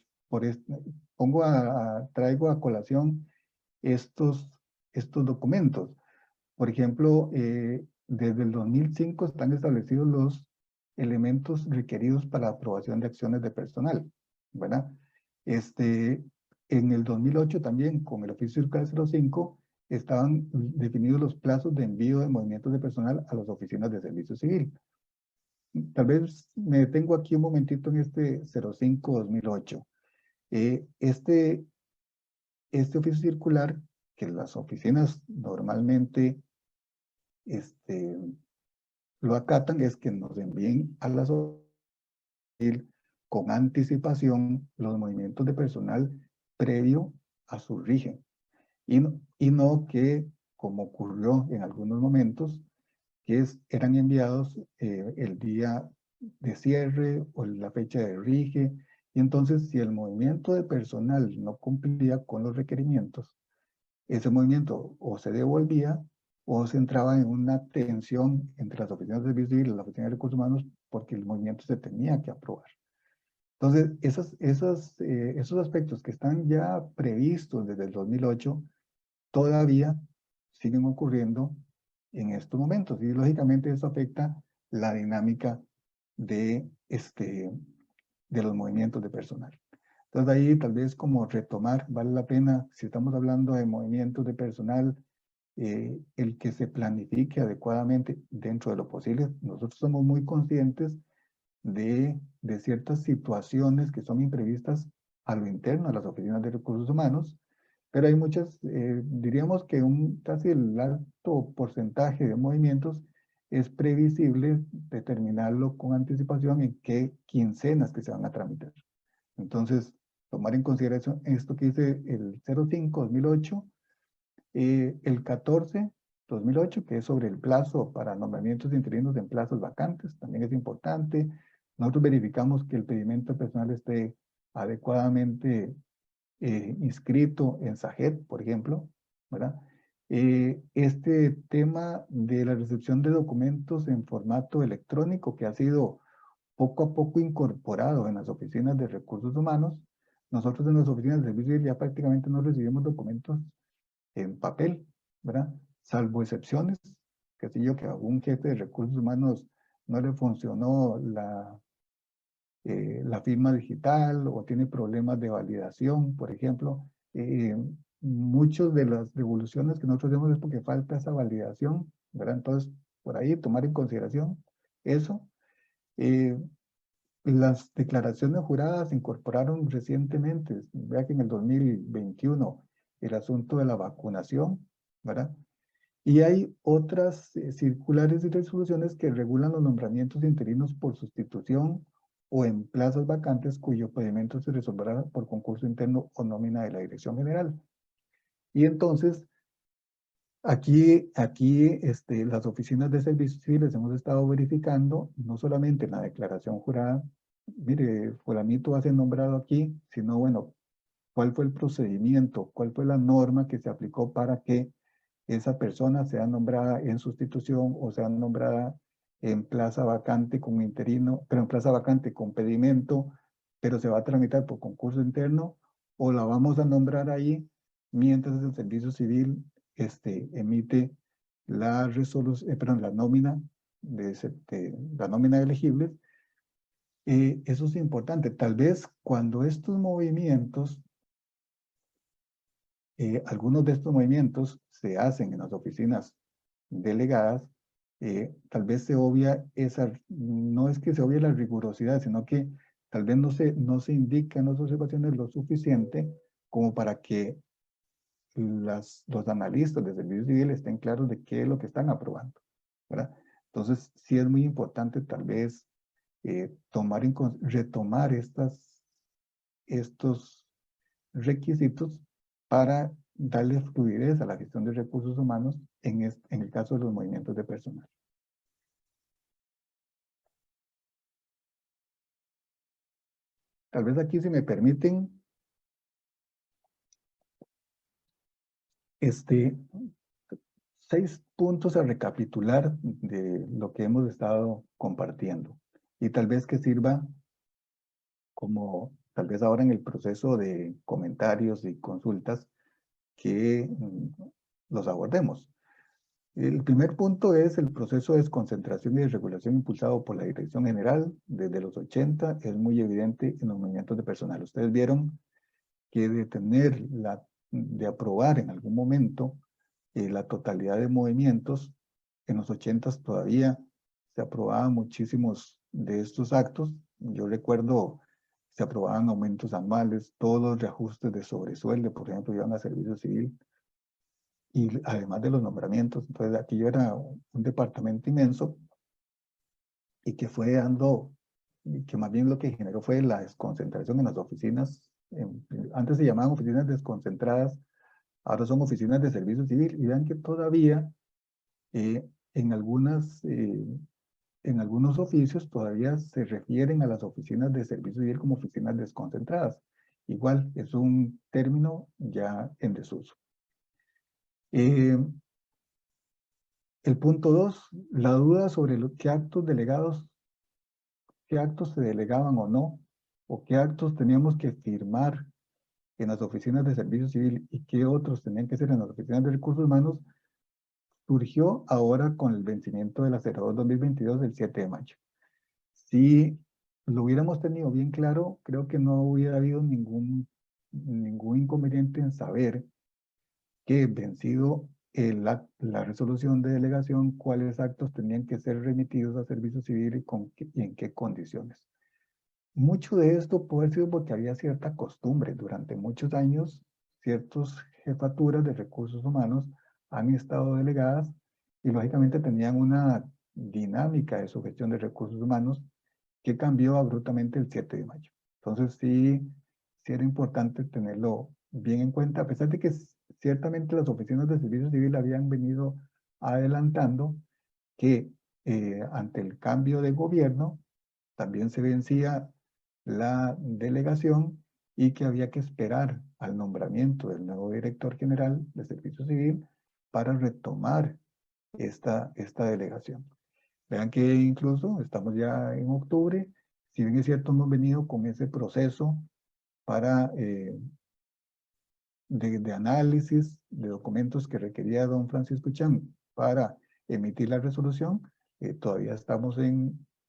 traigo a colación estos documentos. Por ejemplo, desde el 2005 están establecidos los elementos requeridos para aprobación de acciones de personal, ¿verdad? En el 2008 también, con el oficio circular 05, estaban definidos los plazos de envío de movimientos de personal a las oficinas de servicio civil. Tal vez me detengo aquí un momentito en este 05-2008. Este oficio circular, que las oficinas normalmente lo acatan, es que nos envíen a las oficinas con anticipación los movimientos de personal previo a su origen. Y no que, como ocurrió en algunos momentos, que eran enviados el día de cierre o la fecha de rige, y entonces si el movimiento de personal no cumplía con los requerimientos, ese movimiento o se devolvía o se entraba en una tensión entre las oficinas de servicio civil y la oficina de recursos humanos, porque el movimiento se tenía que aprobar. Entonces, esos aspectos que están ya previstos desde el 2008, todavía siguen ocurriendo en estos momentos. Y lógicamente eso afecta la dinámica de de los movimientos de personal. Entonces ahí tal vez como retomar, vale la pena, si estamos hablando de movimientos de personal, el que se planifique adecuadamente dentro de lo posible. Nosotros somos muy conscientes de ciertas situaciones que son imprevistas a lo interno, a las oficinas de recursos humanos, pero hay muchas, diríamos que casi el alto porcentaje de movimientos es previsible determinarlo con anticipación en qué quincenas que se van a tramitar. Entonces, tomar en consideración esto que dice el 05-2008, el 14-2008, que es sobre el plazo para nombramientos interinos en plazas vacantes, también es importante. Nosotros verificamos que el pedimento personal esté adecuadamente inscrito en SAGED, por ejemplo, ¿verdad? Este tema de la recepción de documentos en formato electrónico que ha sido poco a poco incorporado en las oficinas de recursos humanos. Nosotros en las oficinas de servicio ya prácticamente no recibimos documentos en papel, ¿verdad? Salvo excepciones, que sé yo, que a un jefe de recursos humanos no le funcionó la firma digital o tiene problemas de validación, por ejemplo. Muchas de las devoluciones que nosotros hacemos es porque falta esa validación, ¿verdad? Entonces, por ahí tomar en consideración eso. Las declaraciones juradas se incorporaron recientemente, vea que en el 2021, el asunto de la vacunación, ¿verdad? Y hay otras circulares y resoluciones que regulan los nombramientos interinos por sustitución o en plazas vacantes cuyo pedimento se resolverá por concurso interno o nómina de la Dirección General. Y entonces, aquí las oficinas de servicios civiles hemos estado verificando, no solamente en la declaración jurada, mire, fulanito va a ser nombrado aquí, sino, bueno, ¿cuál fue el procedimiento? ¿Cuál fue la norma que se aplicó para que esa persona sea nombrada en sustitución o sea nombrada en plaza vacante con interino, pero en plaza vacante con pedimento, pero se va a tramitar por concurso interno, o la vamos a nombrar ahí mientras el servicio civil emite la resolución, la nómina la nómina de elegibles? Eso es importante. Tal vez cuando estos movimientos, algunos de estos movimientos se hacen en las oficinas delegadas, tal vez se obvia no es que se obvie la rigurosidad, sino que tal vez no se indica en las observaciones lo suficiente como para que los analistas de servicio civil estén claros de qué es lo que están aprobando, ¿verdad? Entonces, sí es muy importante tal vez retomar estos requisitos para darle fluidez a la gestión de recursos humanos en el caso de los movimientos de personal. Tal vez aquí, si me permiten, 6 puntos a recapitular de lo que hemos estado compartiendo. Y tal vez que sirva como, tal vez ahora en el proceso de comentarios y consultas, que los abordemos. El primer punto es el proceso de desconcentración y desregulación impulsado por la Dirección General desde los 80, es muy evidente en los movimientos de personal. Ustedes vieron que de aprobar en algún momento la totalidad de movimientos, en los 80 todavía se aprobaban muchísimos de estos actos. Yo recuerdo, se aprobaban aumentos anuales, todos los reajustes de sobresueldo, por ejemplo, iban a servicio civil, y además de los nombramientos. Entonces aquí yo era un departamento inmenso y que fue dando, y que más bien lo que generó fue la desconcentración en las oficinas. Antes se llamaban oficinas desconcentradas, ahora son oficinas de servicio civil, y vean que todavía en algunos oficios todavía se refieren a las oficinas de servicio civil como oficinas desconcentradas. Igual es un término ya en desuso. El punto 2, la duda sobre qué actos se delegaban o no, o qué actos teníamos que firmar en las oficinas de servicio civil y qué otros tenían que ser en las oficinas de recursos humanos, surgió ahora con el vencimiento de la 02-2022 del 7 de mayo. Sí, lo hubiéramos tenido bien claro, creo que no hubiera habido ningún inconveniente en saber que vencido la resolución de delegación, cuáles actos tenían que ser remitidos a servicio civil y en qué condiciones. Mucho de esto puede haber sido porque había cierta costumbre. Durante muchos años, ciertas jefaturas de recursos humanos han estado delegadas y lógicamente tenían una dinámica de su gestión de recursos humanos que cambió abruptamente el 7 de mayo. Entonces sí era importante tenerlo bien en cuenta, a pesar de que ciertamente las oficinas de servicio civil habían venido adelantando que ante el cambio de gobierno también se vencía la delegación y que había que esperar al nombramiento del nuevo director general de Servicio Civil para retomar esta delegación. Vean que incluso estamos ya en octubre, si bien es cierto, hemos venido con ese proceso para de análisis de documentos que requería don Francisco Chan para emitir la resolución, todavía estamos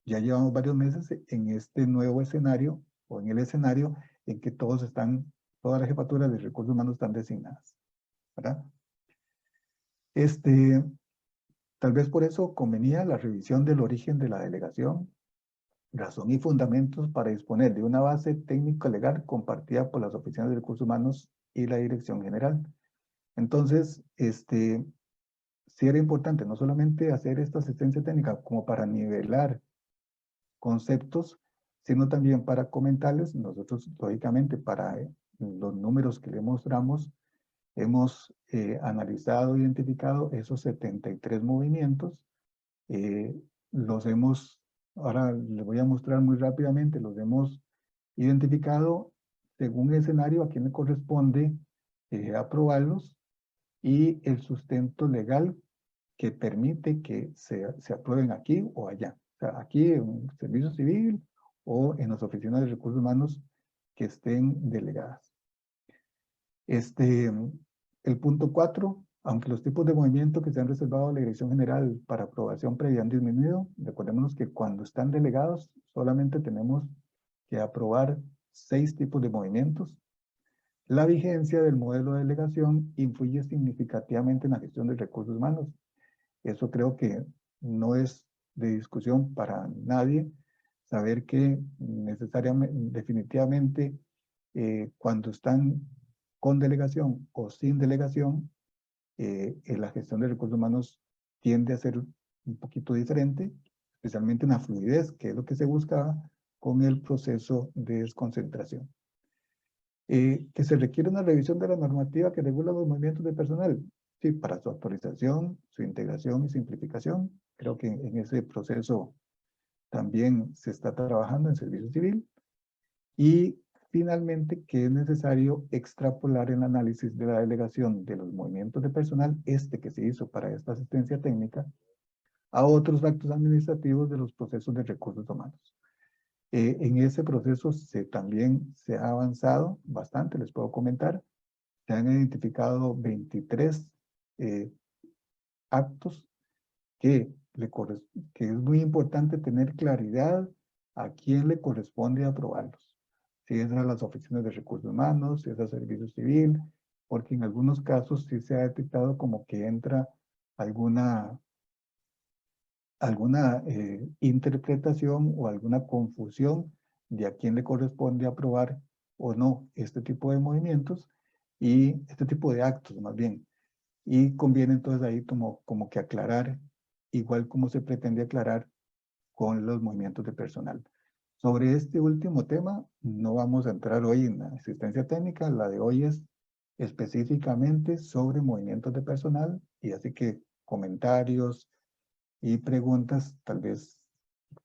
ya llevamos varios meses en este nuevo escenario, o en el escenario en que todas las jefaturas de recursos humanos están designadas, ¿verdad? Tal vez por eso convenía la revisión del origen de la delegación, razón y fundamentos para disponer de una base técnico-legal compartida por las oficinas de recursos humanos y la dirección general. Entonces, sí era importante no solamente hacer esta asistencia técnica como para nivelar conceptos, sino también para comentarles. Nosotros, lógicamente, para los números que le mostramos, hemos analizado e identificado esos 73 movimientos. Ahora les voy a mostrar muy rápidamente, los hemos identificado según el escenario a quién le corresponde aprobarlos y el sustento legal que permite que se aprueben aquí o allá. O sea, aquí en un servicio civil o en las oficinas de recursos humanos que estén delegadas. El punto 4, aunque los tipos de movimiento que se han reservado a la Dirección General para aprobación previa han disminuido, recordémonos que cuando están delegados solamente tenemos que aprobar 6 tipos de movimientos. La vigencia del modelo de delegación influye significativamente en la gestión de recursos humanos. Eso creo que no es de discusión para nadie, saber que definitivamente, cuando están con delegación o sin delegación, la gestión de recursos humanos tiende a ser un poquito diferente, especialmente en la fluidez, que es lo que se buscaba con el proceso de desconcentración. Que se requiere una revisión de la normativa que regula los movimientos de personal, sí, para su actualización, su integración y simplificación. Creo que en ese proceso también se está trabajando en servicio civil. Y finalmente, que es necesario extrapolar el análisis de la delegación de los movimientos de personal, que se hizo para esta asistencia técnica, a otros actos administrativos de los procesos de recursos humanos. En ese proceso también se ha avanzado bastante, les puedo comentar. Se han identificado 23 actos que es muy importante tener claridad a quién le corresponde aprobarlos. Si es a las oficinas de recursos humanos, si es a servicio civil, porque en algunos casos sí se ha detectado como que entra alguna interpretación o alguna confusión de a quién le corresponde aprobar o no este tipo de movimientos y este tipo de actos más bien. Y conviene entonces ahí como que aclarar, igual como se pretende aclarar con los movimientos de personal. Sobre este último tema no vamos a entrar hoy en la asistencia técnica, la de hoy es específicamente sobre movimientos de personal y así que comentarios y preguntas, tal vez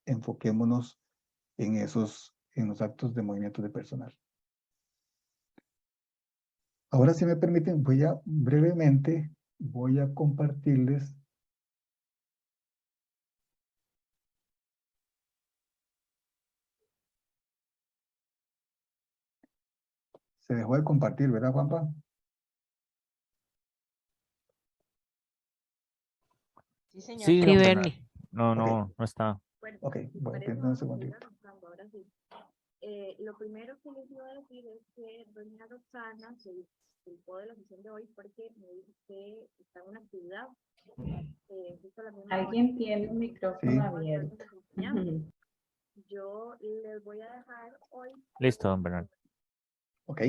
enfoquémonos en los actos de movimiento de personal. Ahora, si me permiten, brevemente voy a compartirles se dejó de compartir, ¿verdad, Juanpa? Sí, Sí, don Bernie. Bernal. No está. Ok, voy a tener un segundito. ahora sí. Lo primero que les iba a decir es que doña Roxana se disculpó de la sesión de hoy porque me dijo que está en una actividad. Justo a la misma hora Alguien tiene un micrófono Sí. abierto. acompañando. Yo les voy a dejar hoy. Listo, don Bernardo. Ok.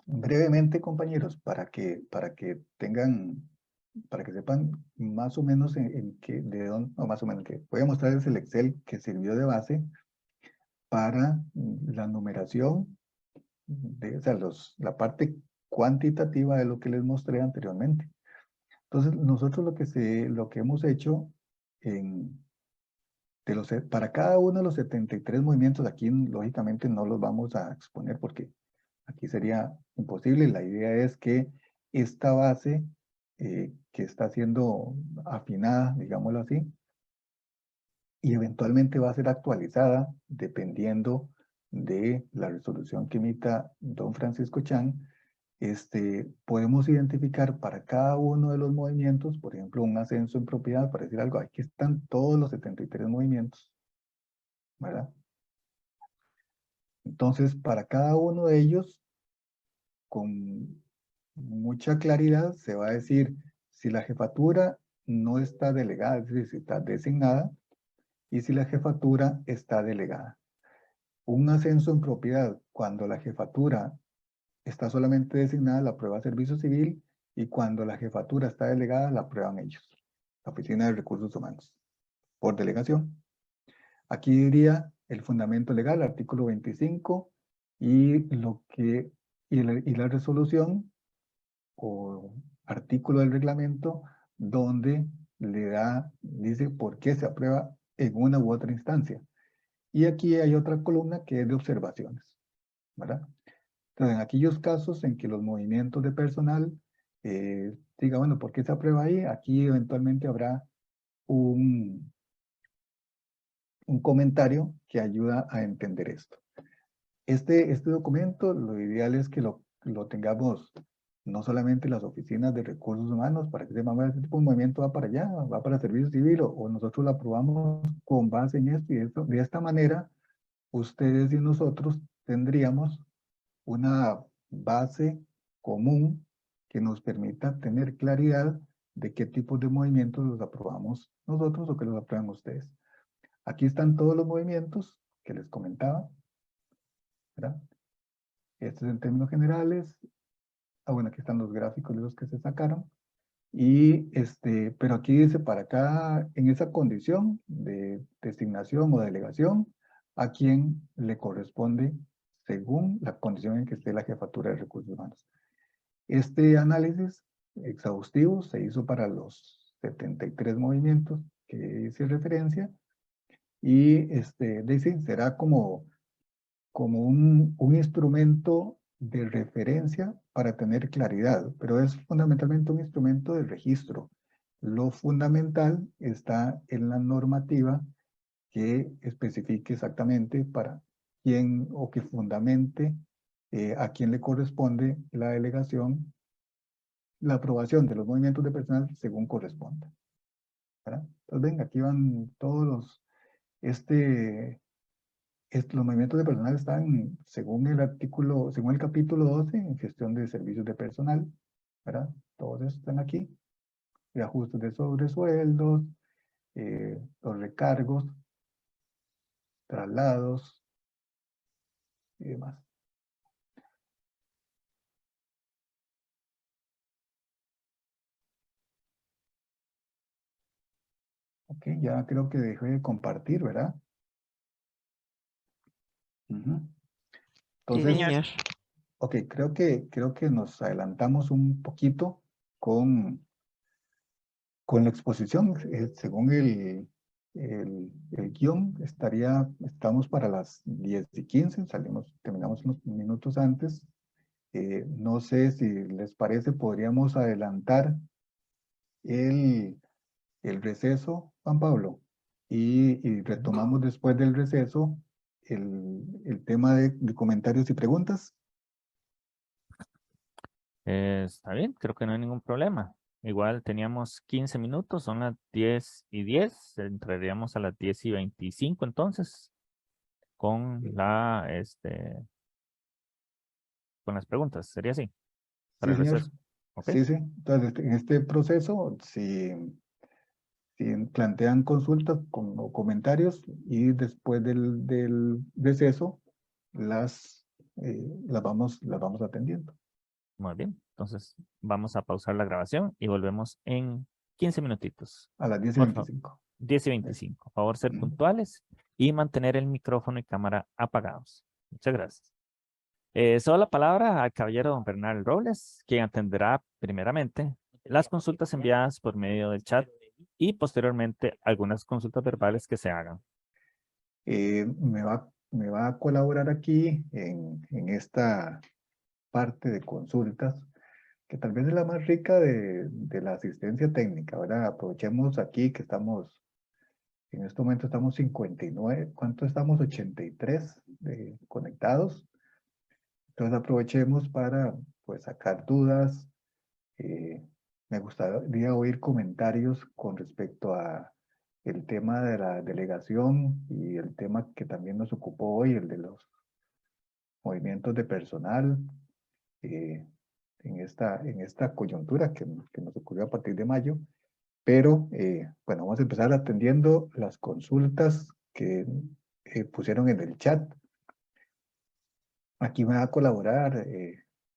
Brevemente, compañeros, para que sepan más o menos en qué, de dónde, no más o menos, que voy a mostrarles el Excel que sirvió de base para la numeración, o sea, la parte cuantitativa de lo que les mostré anteriormente. Entonces, nosotros lo que hemos hecho para cada uno de los 73 movimientos, aquí lógicamente no los vamos a exponer porque aquí sería imposible. La idea es que esta base que está siendo afinada, digámoslo así, y eventualmente va a ser actualizada dependiendo de la resolución que emita don Francisco Chan. Podemos identificar para cada uno de los movimientos, por ejemplo, un ascenso en propiedad, para decir algo, aquí están todos los 73 movimientos, ¿verdad? Entonces, para cada uno de ellos, con mucha claridad se va a decir si la jefatura no está delegada, es decir, si está designada, y si la jefatura está delegada. Un ascenso en propiedad, cuando la jefatura está solamente designada, la prueba Servicio Civil, y cuando la jefatura está delegada, la prueban ellos, la Oficina de Recursos Humanos, por delegación. Aquí diría el fundamento legal, artículo 25, y la resolución o artículo del reglamento donde dice por qué se aprueba en una u otra instancia. Y aquí hay otra columna que es de observaciones, ¿verdad? Entonces, en aquellos casos en que los movimientos de personal diga, bueno, ¿por qué se aprueba ahí? Aquí eventualmente habrá un comentario que ayuda a entender esto. Este documento, lo ideal es que lo tengamos no solamente las oficinas de recursos humanos, para que sepan, este tipo de movimiento va para allá, va para servicio civil, o nosotros lo aprobamos con base en esto, y de esta manera, ustedes y nosotros tendríamos una base común que nos permita tener claridad de qué tipos de movimientos los aprobamos nosotros o que los aprueban ustedes. Aquí están todos los movimientos que les comentaba, ¿verdad? Esto es en términos generales. Bueno, aquí están los gráficos de los que se sacaron. Pero aquí dice para cada, en esa condición de designación o delegación, a quién le corresponde según la condición en que esté la jefatura de recursos humanos. Este análisis exhaustivo se hizo para los 73 movimientos que hice referencia, y será como un instrumento de referencia para tener claridad, pero es fundamentalmente un instrumento de registro. Lo fundamental está en la normativa que especifique exactamente para quién o que fundamente a quién le corresponde la delegación, la aprobación de los movimientos de personal según corresponda, ¿verdad? Entonces, ven, aquí van todos los, los movimientos de personal están según el capítulo 12, en gestión de servicios de personal, ¿verdad? Todos estos están aquí. Y ajustes de sobresueldos, los recargos, traslados y demás. Ok, ya creo que dejé de compartir, ¿verdad? Sí, Entonces, señor. ok, creo que nos adelantamos un poquito con la exposición. Según el guión, estamos para las 10:15, terminamos unos minutos antes. No sé si les parece, podríamos adelantar el receso, Juan Pablo, y retomamos después del receso el tema de comentarios y preguntas. Está bien, creo que no hay ningún problema. Igual teníamos 15 minutos, son las 10:10, entraríamos a las 10:25 entonces. con con las preguntas. ¿Sería así? Para Sí, el señor. receso. ¿Ok? Sí, sí. Entonces, en este proceso, si plantean consultas o comentarios y después del receso, las vamos atendiendo. Muy bien. Entonces, vamos a pausar la grabación y volvemos en 15 minutitos. A las 10 y Por favor, 25. 10 y 25. Por favor, ser puntuales y mantener el micrófono y cámara apagados. Muchas gracias. Solo la palabra al caballero don Bernal Robles, quien atenderá primeramente las consultas enviadas por medio del chat y posteriormente algunas consultas verbales que se hagan. Me va a colaborar aquí en esta parte de consultas, que tal vez es la más rica de la asistencia técnica, ¿verdad? Aprovechemos aquí que estamos, en este momento estamos 59, ¿cuánto estamos? 83 conectados. Entonces aprovechemos para, pues, sacar dudas. Me gustaría oír comentarios con respecto a el tema de la delegación y el tema que también nos ocupó hoy, el de los movimientos de personal, en esta coyuntura que nos ocurrió a partir de mayo. Pero, bueno, vamos a empezar atendiendo las consultas que pusieron en el chat. Aquí me va a colaborar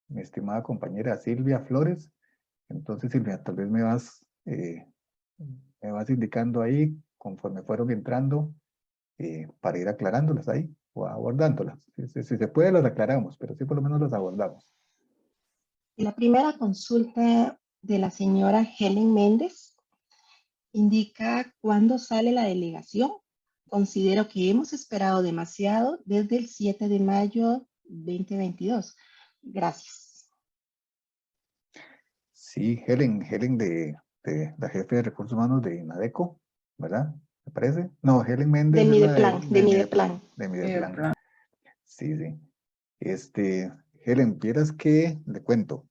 mi estimada compañera Silvia Flores. Entonces, Silvia, tal vez me vas indicando ahí conforme fueron entrando para ir aclarándolas ahí o abordándolas. Si se puede, las aclaramos, pero sí por lo menos las abordamos. La primera consulta de la señora Helen Méndez indica cuándo sale la delegación. Considero que hemos esperado demasiado desde el 7 de mayo 2022. Gracias. Sí, Helen de la jefe de recursos humanos de INADECO, ¿verdad? ¿Me parece? No, Helen Méndez De es la Mideplan, de Mideplan. de Mideplan. Sí, sí. Helen, vieras que le cuento.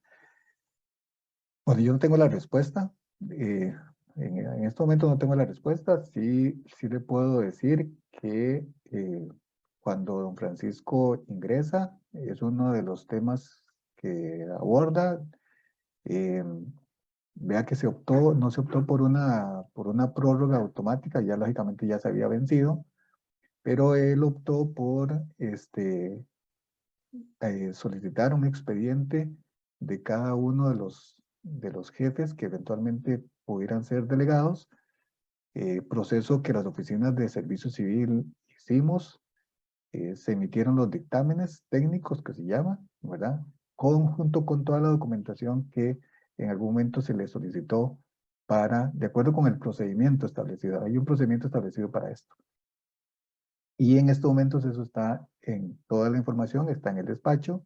Bueno, yo no tengo la respuesta. En este momento no tengo la respuesta. Sí le puedo decir que cuando don Francisco ingresa, es uno de los temas que aborda. Vea que no se optó por una prórroga automática, ya lógicamente ya se había vencido, pero él optó por solicitar un expediente de cada uno de los jefes que eventualmente pudieran ser delegados, proceso que las oficinas de servicio civil hicimos. Se emitieron los dictámenes técnicos que se llama, ¿verdad? Junto con toda la documentación que en algún momento se le solicitó de acuerdo con el procedimiento establecido. Hay un procedimiento establecido para esto. Y en estos momentos eso está toda la información está en el despacho.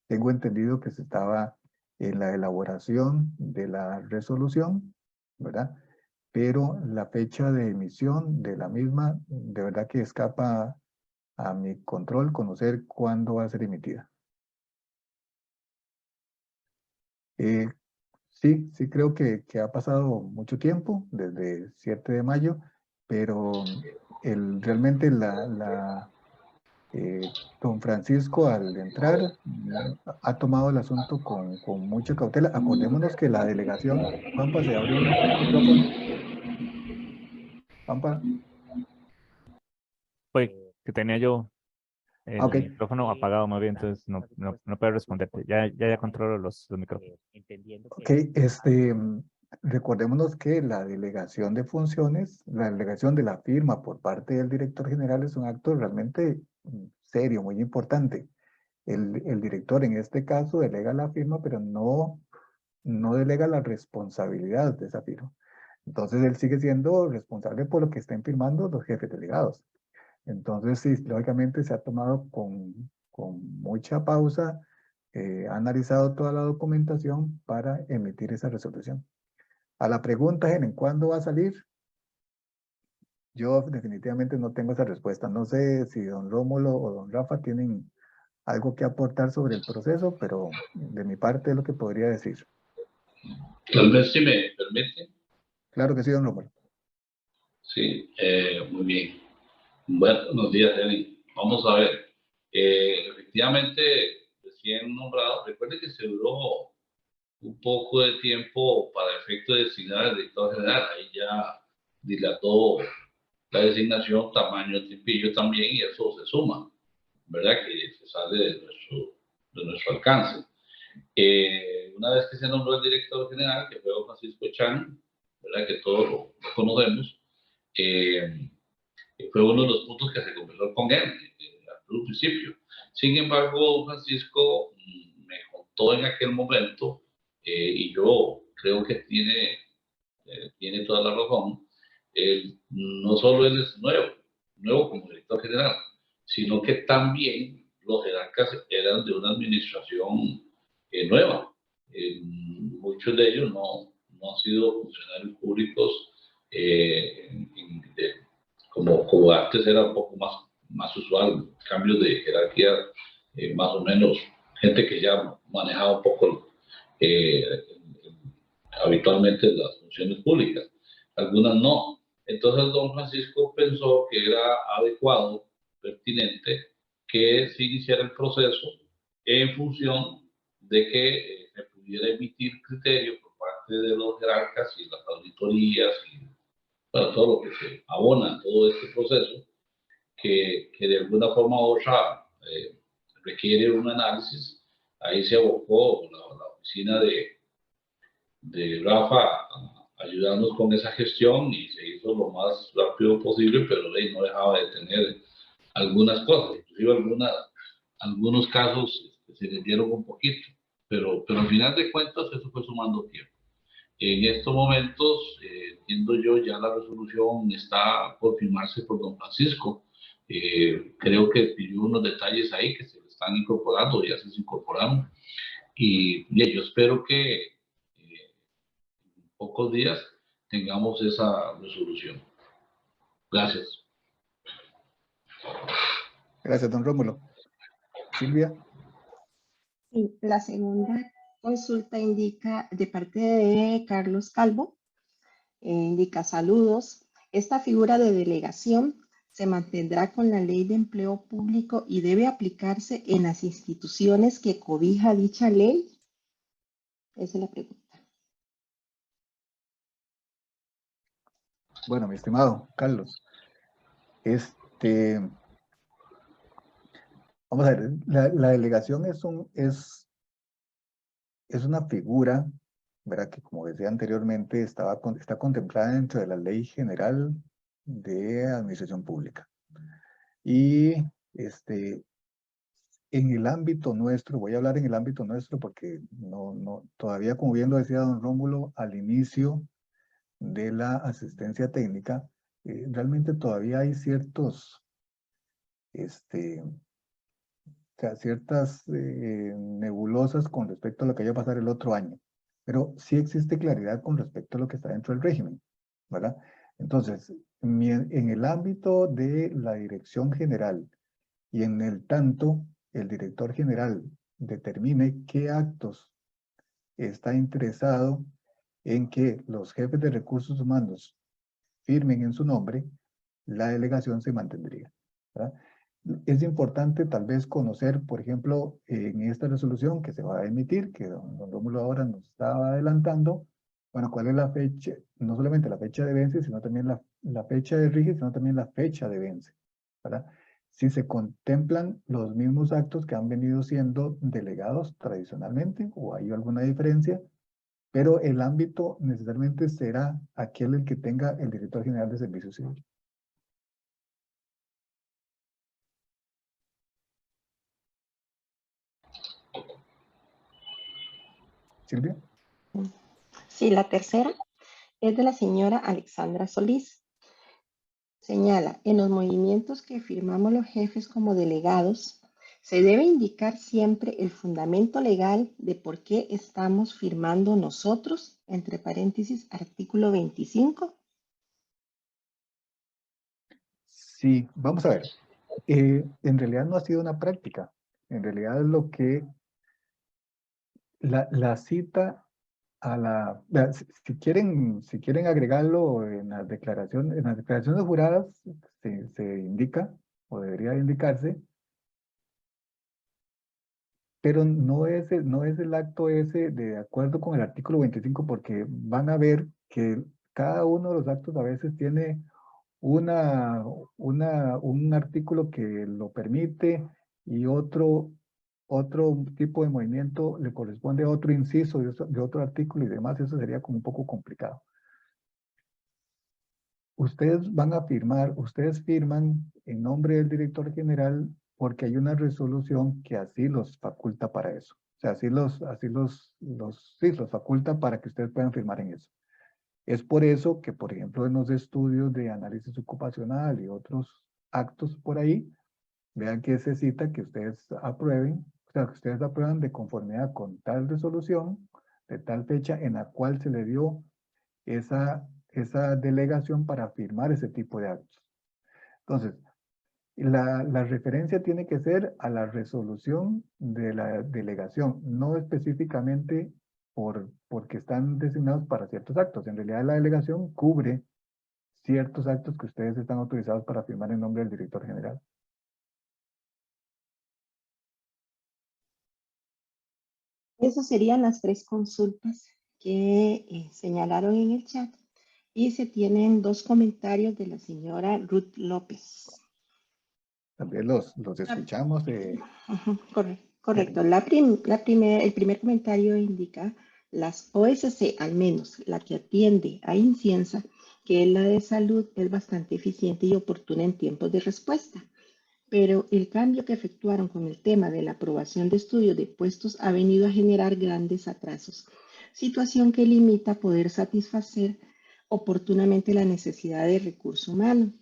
Tengo entendido que se estaba en la elaboración de la resolución, ¿verdad? Pero la fecha de emisión de la misma, de verdad que escapa a mi control conocer cuándo va a ser emitida. Sí creo que ha pasado mucho tiempo, desde 7 de mayo, pero realmente don Francisco al entrar ha tomado el asunto con mucha cautela. Acordémonos que la delegación, Pampa, se abrió un micrófono. Pampa. Pues que tenía yo el Ok. micrófono apagado más bien, entonces no puedo responderte. Ya controlo los micrófonos. Ok, recordémonos que la delegación de funciones, la delegación de la firma por parte del director general es un acto realmente serio, muy importante. El director en este caso delega la firma, pero no delega la responsabilidad de esa firma. Entonces él sigue siendo responsable por lo que estén firmando los jefes delegados. Entonces, sí, lógicamente se ha tomado con mucha pausa, ha analizado toda la documentación para emitir esa resolución. A la pregunta, ¿en cuándo va a salir? Yo definitivamente no tengo esa respuesta. No sé si don Rómulo o don Rafa tienen algo que aportar sobre el proceso, pero de mi parte es lo que podría decir. Tal vez si me permite. Claro que sí, don Rómulo. Sí, muy bien. Buenos días, Helen. vamos a ver. Efectivamente, recién nombrado, recuerde que se duró un poco de tiempo para efecto de designar al director general. Ahí ya dilató la designación, tamaño, tipillo también, y eso se suma, ¿verdad? Que se sale de nuestro alcance. Una vez que se nombró el director general, que fue don Francisco Chan, ¿verdad? Que todos lo conocemos, fue uno de los puntos que se conversó con él al principio. Sin embargo, don Francisco me contó en aquel momento, y yo creo que tiene toda la razón, no solo él es nuevo como director general, sino que también los jerarcas eran de una administración nueva. Muchos de ellos no han sido funcionarios públicos como antes era un poco más usual, cambios de jerarquía, más o menos, gente que ya manejaba un poco habitualmente las funciones públicas, algunas no. Entonces don Francisco pensó que era adecuado, pertinente, que se iniciara el proceso en función de que se pudiera emitir criterio por parte de los jerarcas y las auditorías y para todo lo que se abona a todo este proceso, que de alguna forma u otra requiere un análisis. Ahí se abocó la oficina de Rafa ayudarnos con esa gestión y se hizo lo más rápido posible, pero ahí no dejaba de tener algunas cosas, inclusive algunos casos se le dieron un poquito, pero al final de cuentas eso fue sumando tiempo. En estos momentos, entiendo yo, ya la resolución está por firmarse por don Francisco. Creo que pidió unos detalles ahí que se le están incorporando, ya se incorporaron. Y yo espero que en pocos días tengamos esa resolución. Gracias. Gracias, don Rómulo. Silvia. Sí, la segunda consulta indica, de parte de Carlos Calvo, indica saludos. Esta figura de delegación se mantendrá con la Ley de Empleo Público y debe aplicarse en las instituciones que cobija dicha ley. Esa es la pregunta. Bueno, mi estimado Carlos, vamos a ver, la delegación es una figura, ¿verdad? Que como decía anteriormente, está contemplada dentro de la Ley General de Administración Pública. Y en el ámbito nuestro, voy a hablar en el ámbito nuestro porque todavía, como bien lo decía don Rómulo, al inicio de la asistencia técnica, realmente todavía hay ciertas nebulosas con respecto a lo que vaya a pasar el otro año. Pero sí existe claridad con respecto a lo que está dentro del régimen, ¿verdad? Entonces, en el ámbito de la dirección general y en el tanto el director general determine qué actos está interesado en que los jefes de recursos humanos firmen en su nombre, la delegación se mantendría, ¿verdad? Es importante tal vez conocer, por ejemplo, en esta resolución que se va a emitir, que don Rómulo ahora nos estaba adelantando, bueno, cuál es la fecha, no solamente la fecha de vence, sino también la fecha de rige, sino también la fecha de vence, ¿verdad? Si se contemplan los mismos actos que han venido siendo delegados tradicionalmente, o hay alguna diferencia, pero el ámbito necesariamente será aquel el que tenga el director general de Servicios Civiles. Silvia. Sí, la tercera es de la señora Alexandra Solís. Señala, en los movimientos que firmamos los jefes como delegados, se debe indicar siempre el fundamento legal de por qué estamos firmando nosotros, entre paréntesis, artículo 25. Sí, vamos a ver. En realidad no ha sido una práctica. En realidad es lo que la cita a si quieren agregarlo en las declaraciones juradas, se indica o debería indicarse, pero no es el acto ese de acuerdo con el artículo 25, porque van a ver que cada uno de los actos a veces tiene un artículo que lo permite y otro tipo de movimiento le corresponde a otro inciso de otro artículo y demás. Eso sería como un poco complicado. Ustedes van a firmar, ustedes firman en nombre del director general porque hay una resolución que así los faculta para eso. O sea, sí, los faculta para que ustedes puedan firmar en eso. Es por eso que, por ejemplo, en los estudios de análisis ocupacional y otros actos por ahí, vean que se cita que ustedes aprueben, o sea, que ustedes aprueban de conformidad con tal resolución, de tal fecha en la cual se le dio esa delegación para firmar ese tipo de actos. Entonces, la referencia tiene que ser a la resolución de la delegación, no específicamente porque están designados para ciertos actos. En realidad la delegación cubre ciertos actos que ustedes están autorizados para firmar en nombre del director general. Esas serían las 3 consultas que señalaron en el chat. Y se tienen 2 comentarios de la señora Ruth López. También los escuchamos. Correcto. El primer comentario indica las OSC, al menos la que atiende a Inciensa, que es la de salud, es bastante eficiente y oportuna en tiempos de respuesta. Pero el cambio que efectuaron con el tema de la aprobación de estudios de puestos ha venido a generar grandes atrasos, situación que limita poder satisfacer oportunamente la necesidad de recurso humano.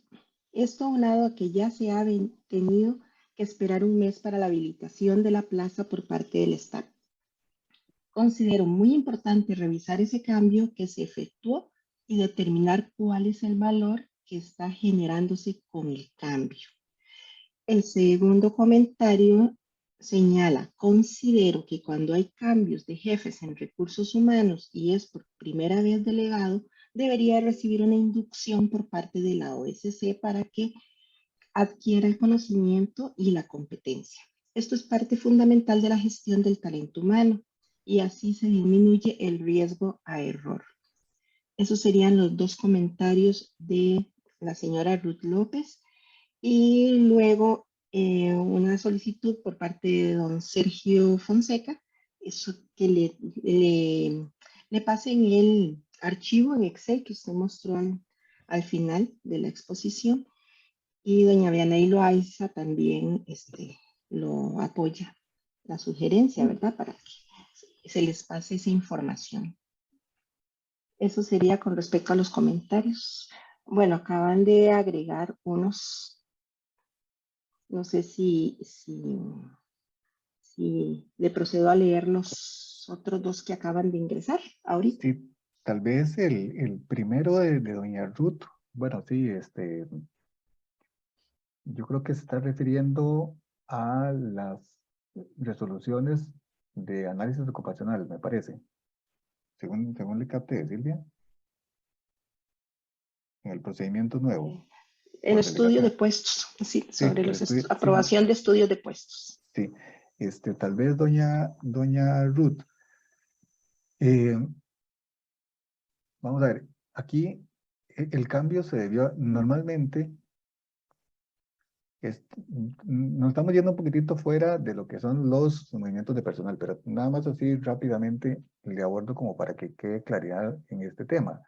Esto aunado a que ya se ha tenido que esperar un mes para la habilitación de la plaza por parte del Estado. Considero muy importante revisar ese cambio que se efectuó y determinar cuál es el valor que está generándose con el cambio. El segundo comentario señala, considero que cuando hay cambios de jefes en recursos humanos y es por primera vez delegado, debería recibir una inducción por parte de la OSC para que adquiera el conocimiento y la competencia. Esto es parte fundamental de la gestión del talento humano y así se disminuye el riesgo a error. Esos serían los 2 comentarios de la señora Ruth López. Y luego una solicitud por parte de don Sergio Fonseca, eso que le pasen el archivo en Excel que usted mostró al final de la exposición. Y doña Vianey Loaiza también lo apoya, la sugerencia, ¿verdad? Para que se les pase esa información. Eso sería con respecto a los comentarios. Bueno, acaban de agregar unos. No sé si le procedo a leer los otros 2 que acaban de ingresar ahorita. Sí, tal vez el primero de doña Ruth, bueno, sí, yo creo que se está refiriendo a las resoluciones de análisis ocupacional, me parece. Según le capté, Silvia. En el procedimiento nuevo. El estudio de puestos, sí, sobre la aprobación de estudios de puestos. Sí, tal vez doña Ruth. Vamos a ver, aquí el cambio se debió, normalmente, nos estamos yendo un poquitito fuera de lo que son los movimientos de personal, pero nada más así rápidamente le abordo como para que quede claridad en este tema.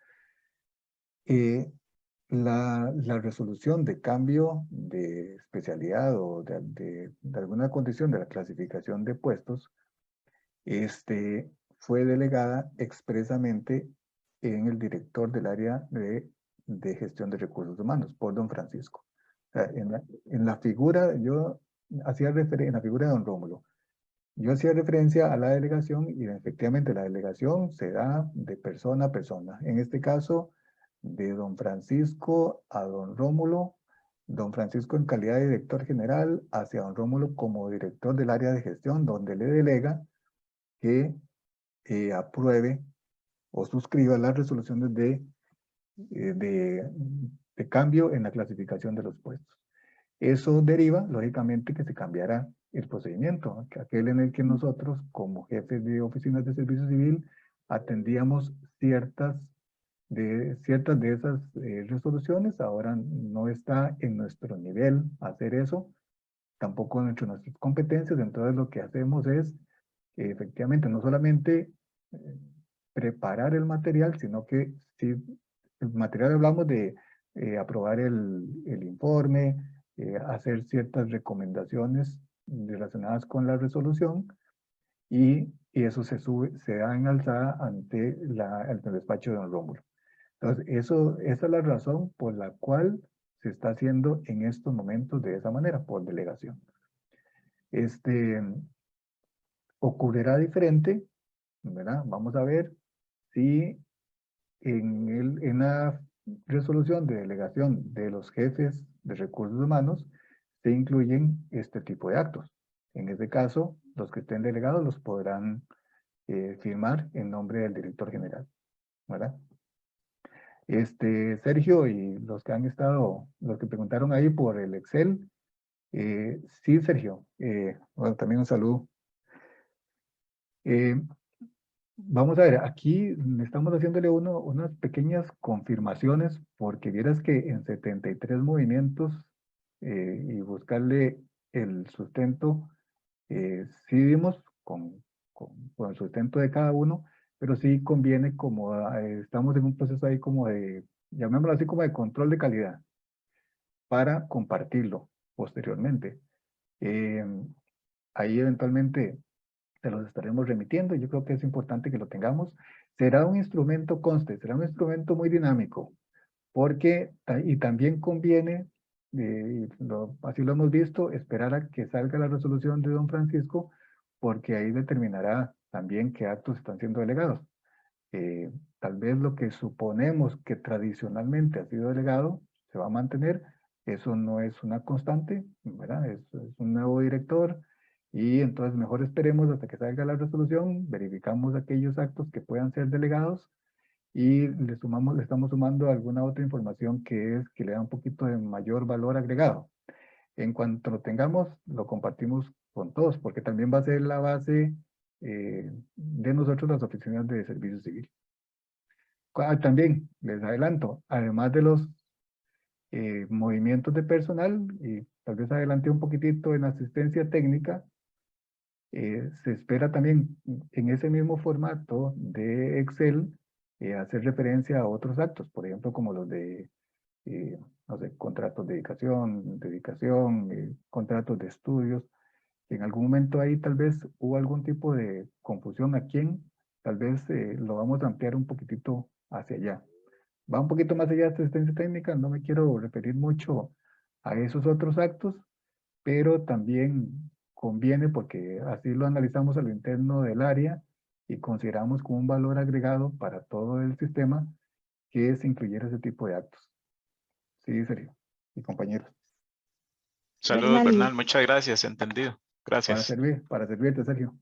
La resolución de cambio de especialidad o de alguna condición de la clasificación de puestos fue delegada expresamente en el director del área de gestión de recursos humanos, por don Francisco. O sea, en la figura, yo hacía referencia, en la figura de don Rómulo, yo hacía referencia a la delegación y efectivamente la delegación se da de persona a persona. En este caso, de don Francisco a don Rómulo, don Francisco en calidad de director general hacia don Rómulo como director del área de gestión, donde le delega que apruebe o suscriba las resoluciones de cambio en la clasificación de los puestos. Eso deriva, lógicamente, que se cambiara el procedimiento, aquel en el que nosotros, como jefes de oficinas de servicio civil, atendíamos ciertas de esas resoluciones. Ahora no está en nuestro nivel hacer eso, tampoco dentro de nuestras competencias. Entonces lo que hacemos es, efectivamente, no solamente preparar el material, sino que si el material hablamos de aprobar el informe, hacer ciertas recomendaciones relacionadas con la resolución, y eso se da en alzada ante el despacho de don Rómulo. Entonces, esa es la razón por la cual se está haciendo en estos momentos de esa manera, por delegación. Ocurrirá diferente, ¿verdad? Vamos a ver si en la resolución de delegación de los jefes de recursos humanos se incluyen este tipo de actos. En este caso, los que estén delegados los podrán firmar en nombre del director general, ¿verdad? Sergio y los que han estado, los que preguntaron ahí por el Excel, sí, Sergio, bueno, también un saludo. Vamos a ver, aquí estamos haciéndole unas pequeñas confirmaciones, porque vieras que en 73 movimientos y buscarle el sustento, sí dimos con el sustento de cada uno, pero sí conviene, como estamos en un proceso ahí como de, llamémoslo así, como de control de calidad, para compartirlo posteriormente. Ahí eventualmente se los estaremos remitiendo. Yo creo que es importante que lo tengamos. Será un instrumento, conste, será un instrumento muy dinámico, porque, y también conviene, así lo hemos visto, esperar a que salga la resolución de don Francisco, porque ahí determinará también qué actos están siendo delegados. Tal vez lo que suponemos que tradicionalmente ha sido delegado se va a mantener. Eso no es una constante, ¿verdad? Es un nuevo director, y entonces mejor esperemos hasta que salga la resolución, verificamos aquellos actos que puedan ser delegados y le estamos sumando alguna otra información que le da un poquito de mayor valor agregado. En cuanto lo tengamos, lo compartimos con todos, porque también va a ser la base de nosotros, las oficinas de servicio civil. También les adelanto, además de los movimientos de personal, y tal vez adelante un poquitito en asistencia técnica, se espera también en ese mismo formato de Excel hacer referencia a otros actos, por ejemplo, como los de, no sé, contratos de dedicación, contratos de estudios. En algún momento ahí tal vez hubo algún tipo de confusión a quién, tal vez lo vamos a ampliar un poquitito hacia allá. Va un poquito más allá de asistencia técnica, no me quiero referir mucho a esos otros actos, pero también conviene porque así lo analizamos a lo interno del área y consideramos como un valor agregado para todo el sistema que se incluyera ese tipo de actos. Sí, Sergio y compañeros. Saludos, Bernal. Muchas gracias. Entendido. Gracias. Para servirte, Sergio.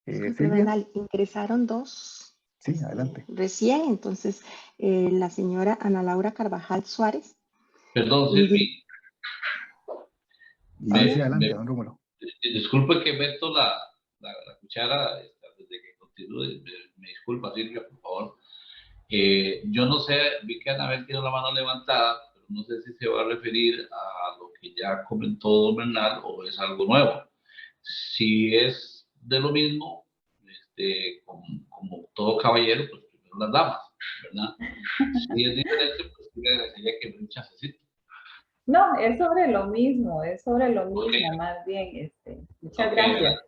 Disculpe, Silvia. Bernal, ingresaron dos. Sí, adelante. Recién, entonces, la señora Ana Laura Carvajal Suárez. Perdón, Silvia. Sí, adelante, don Rómulo. Disculpe que meto la cuchara desde que continúe. Me disculpa, Silvia, por favor. Yo no sé, vi que Anabel tiene la mano levantada, pero no sé si se va a referir a lo que ya comentó don Bernal o es algo nuevo. Si es de lo mismo, como todo caballero, pues primero las damas, ¿verdad? Si es diferente, pues sí le agradecería que me chancecito. No, es sobre lo mismo, más bien. Muchas gracias.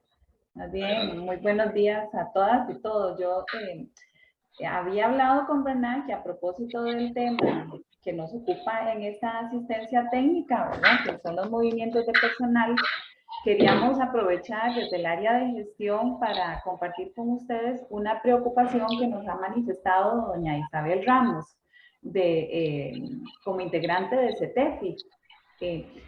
Más bien, muy buenos días a todas y todos. Yo había hablado con Bernal que a propósito del tema que nos ocupa en esta asistencia técnica, ¿verdad? Que son los movimientos de personal, queríamos aprovechar desde el área de gestión para compartir con ustedes una preocupación que nos ha manifestado doña Isabel Ramos, como integrante de CETEFI,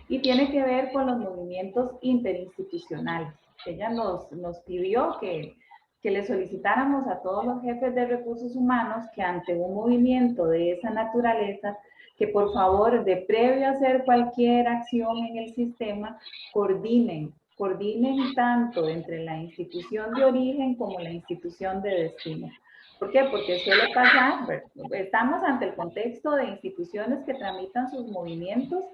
y tiene que ver con los movimientos interinstitucionales. Ella nos pidió que le solicitáramos a todos los jefes de recursos humanos que ante un movimiento de esa naturaleza, que por favor, de previo a hacer cualquier acción en el sistema, coordinen tanto entre la institución de origen como la institución de destino. ¿Por qué? Porque suele pasar, estamos ante el contexto de instituciones que tramitan sus movimientos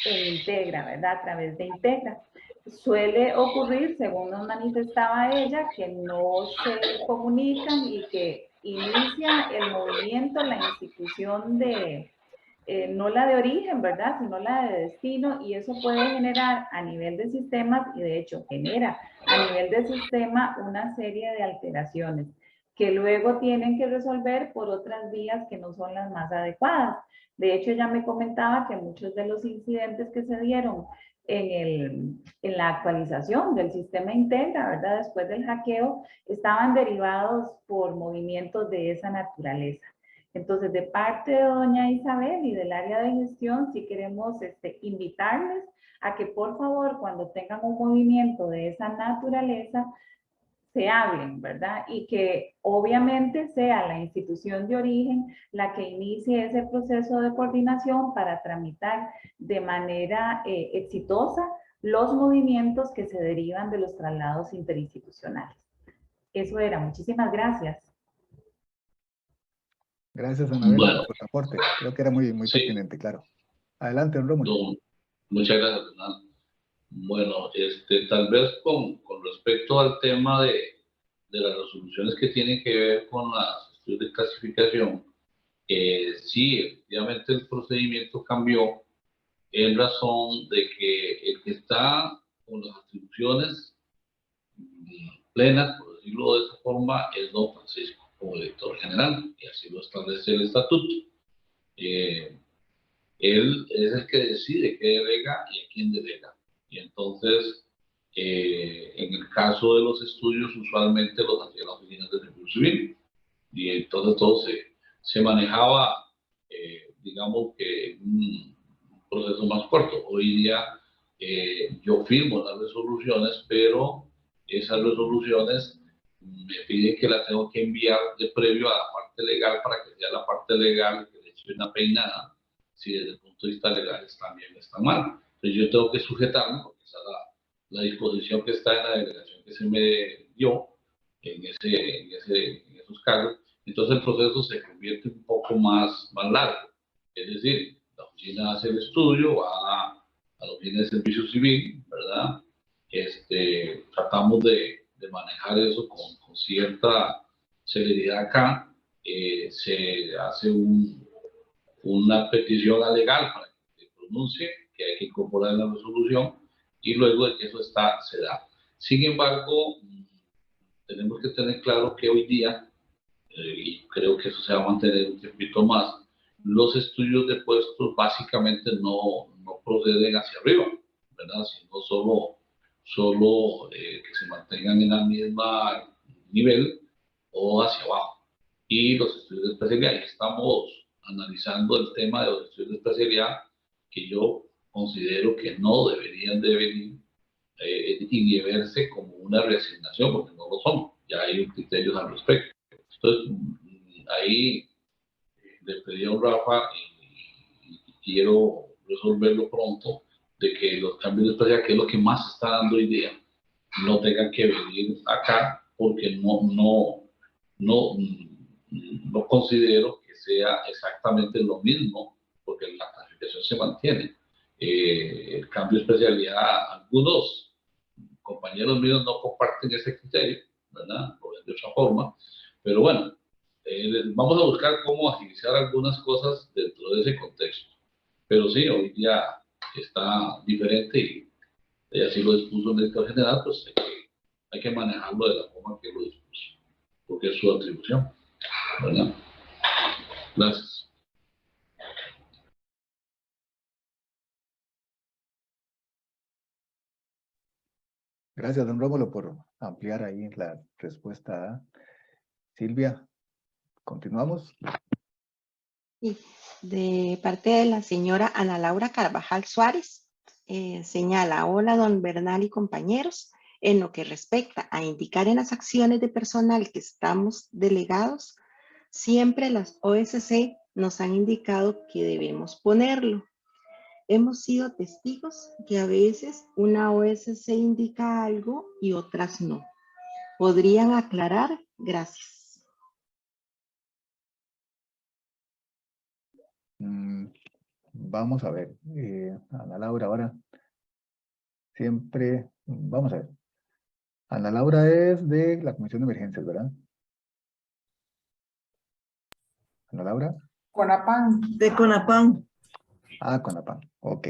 en Integra, ¿verdad? A través de Integra. Suele ocurrir, según nos manifestaba ella, que no se comunican y que inicia el movimiento la institución de, no la de origen, ¿verdad? Sino la de destino, y eso puede generar a nivel de sistemas, y de hecho genera a nivel de sistema una serie de alteraciones que luego tienen que resolver por otras vías que no son las más adecuadas. De hecho, ya me comentaba que muchos de los incidentes que se dieron en la actualización del sistema Integra, ¿verdad? Después del hackeo, estaban derivados por movimientos de esa naturaleza. Entonces, de parte de doña Isabel y del área de gestión, sí queremos invitarles a que por favor, cuando tengan un movimiento de esa naturaleza, se hablen, ¿verdad? Y que obviamente sea la institución de origen la que inicie ese proceso de coordinación para tramitar de manera exitosa los movimientos que se derivan de los traslados interinstitucionales. Eso era. Muchísimas gracias. Gracias, Anabela, por tu aporte. Creo que era muy pertinente, claro. Adelante, don Rómulo. Muchas gracias, Fernando. Bueno, tal vez con respecto al tema de las resoluciones que tienen que ver con las estudios de clasificación, sí, efectivamente el procedimiento cambió en razón de que el que está con las atribuciones plenas, por decirlo de esa forma, es don Francisco, como director general, y así lo establece el estatuto. Él es el que decide qué delega y a quién delega. Y entonces, en el caso de los estudios, usualmente los hacía la oficina de recursos civil. Y entonces todo se manejaba, digamos que en un proceso más corto. Hoy día yo firmo las resoluciones, pero esas resoluciones me piden que las tengo que enviar de previo a la parte legal para que sea la parte legal que le eche una peinada, si desde el punto de vista legal está bien o está mal. Entonces yo tengo que sujetarme, porque esa es la disposición que está en la delegación que se me dio en esos cargos. Entonces el proceso se convierte un poco más largo. Es decir, la oficina hace el estudio, va a la oficina de servicio civil, ¿verdad? Tratamos de manejar eso con cierta celeridad acá. Se hace una petición a legal para que se pronuncie, que hay que incorporar en la resolución, y luego de que eso se da. Sin embargo, tenemos que tener claro que hoy día, y creo que eso se va a mantener un tiempito más, los estudios de puestos básicamente no proceden hacia arriba, ¿verdad? Sino solo que se mantengan en el mismo nivel o hacia abajo. Y los estudios de especialidad, estamos analizando el tema de los estudios de especialidad, que yo considero que no deberían de venir y de verse como una reasignación, porque no lo son. Ya hay criterios al respecto. Entonces, ahí le pedí a un Rafa y quiero resolverlo pronto, de que los cambios de especialidad, que es lo que más está dando hoy día, no tengan que venir acá, porque no considero que sea exactamente lo mismo, porque la clasificación se mantiene. El cambio de especialidad, algunos compañeros míos no comparten ese criterio, ¿verdad? Lo ven de otra forma, pero bueno, vamos a buscar cómo agilizar algunas cosas dentro de ese contexto. Pero sí, hoy día está diferente y así lo dispuso el director general, pues hay que manejarlo de la forma que lo dispuso, porque es su atribución, ¿verdad? Gracias. Gracias, don Rómulo, por ampliar ahí la respuesta. Silvia, continuamos. Y de parte de la señora Ana Laura Carvajal Suárez, señala: hola, don Bernal y compañeros. En lo que respecta a indicar en las acciones de personal que estamos delegados, siempre las OSC nos han indicado que debemos ponerlo. Hemos sido testigos que a veces una OSC indica algo y otras no. ¿Podrían aclarar? Gracias. Vamos a ver, Ana Laura, ahora siempre, vamos a ver. Ana Laura es de la Comisión de Emergencias, ¿verdad? Ana Laura. CONAPAN. De CONAPAN. Ah, CONAPAN, ok.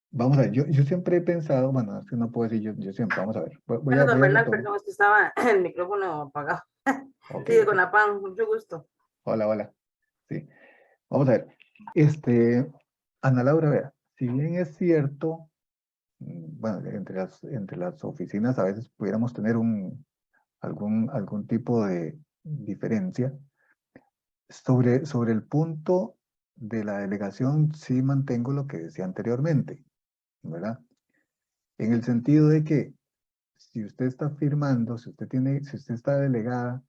Vamos a ver, yo siempre he pensado, bueno, es que no puedo decir yo siempre, vamos a ver. Voy a Bernal, retomar. perdón, es que estaba el micrófono apagado. Okay, Sí, de CONAPAN, mucho gusto. Hola, hola. Sí, vamos a ver. Ana Laura, vea, si bien es cierto, bueno, entre las oficinas a veces pudiéramos tener algún tipo de diferencia. Sobre el punto de la delegación, sí mantengo lo que decía anteriormente, ¿verdad? En el sentido de que si usted está firmando, si usted está delegada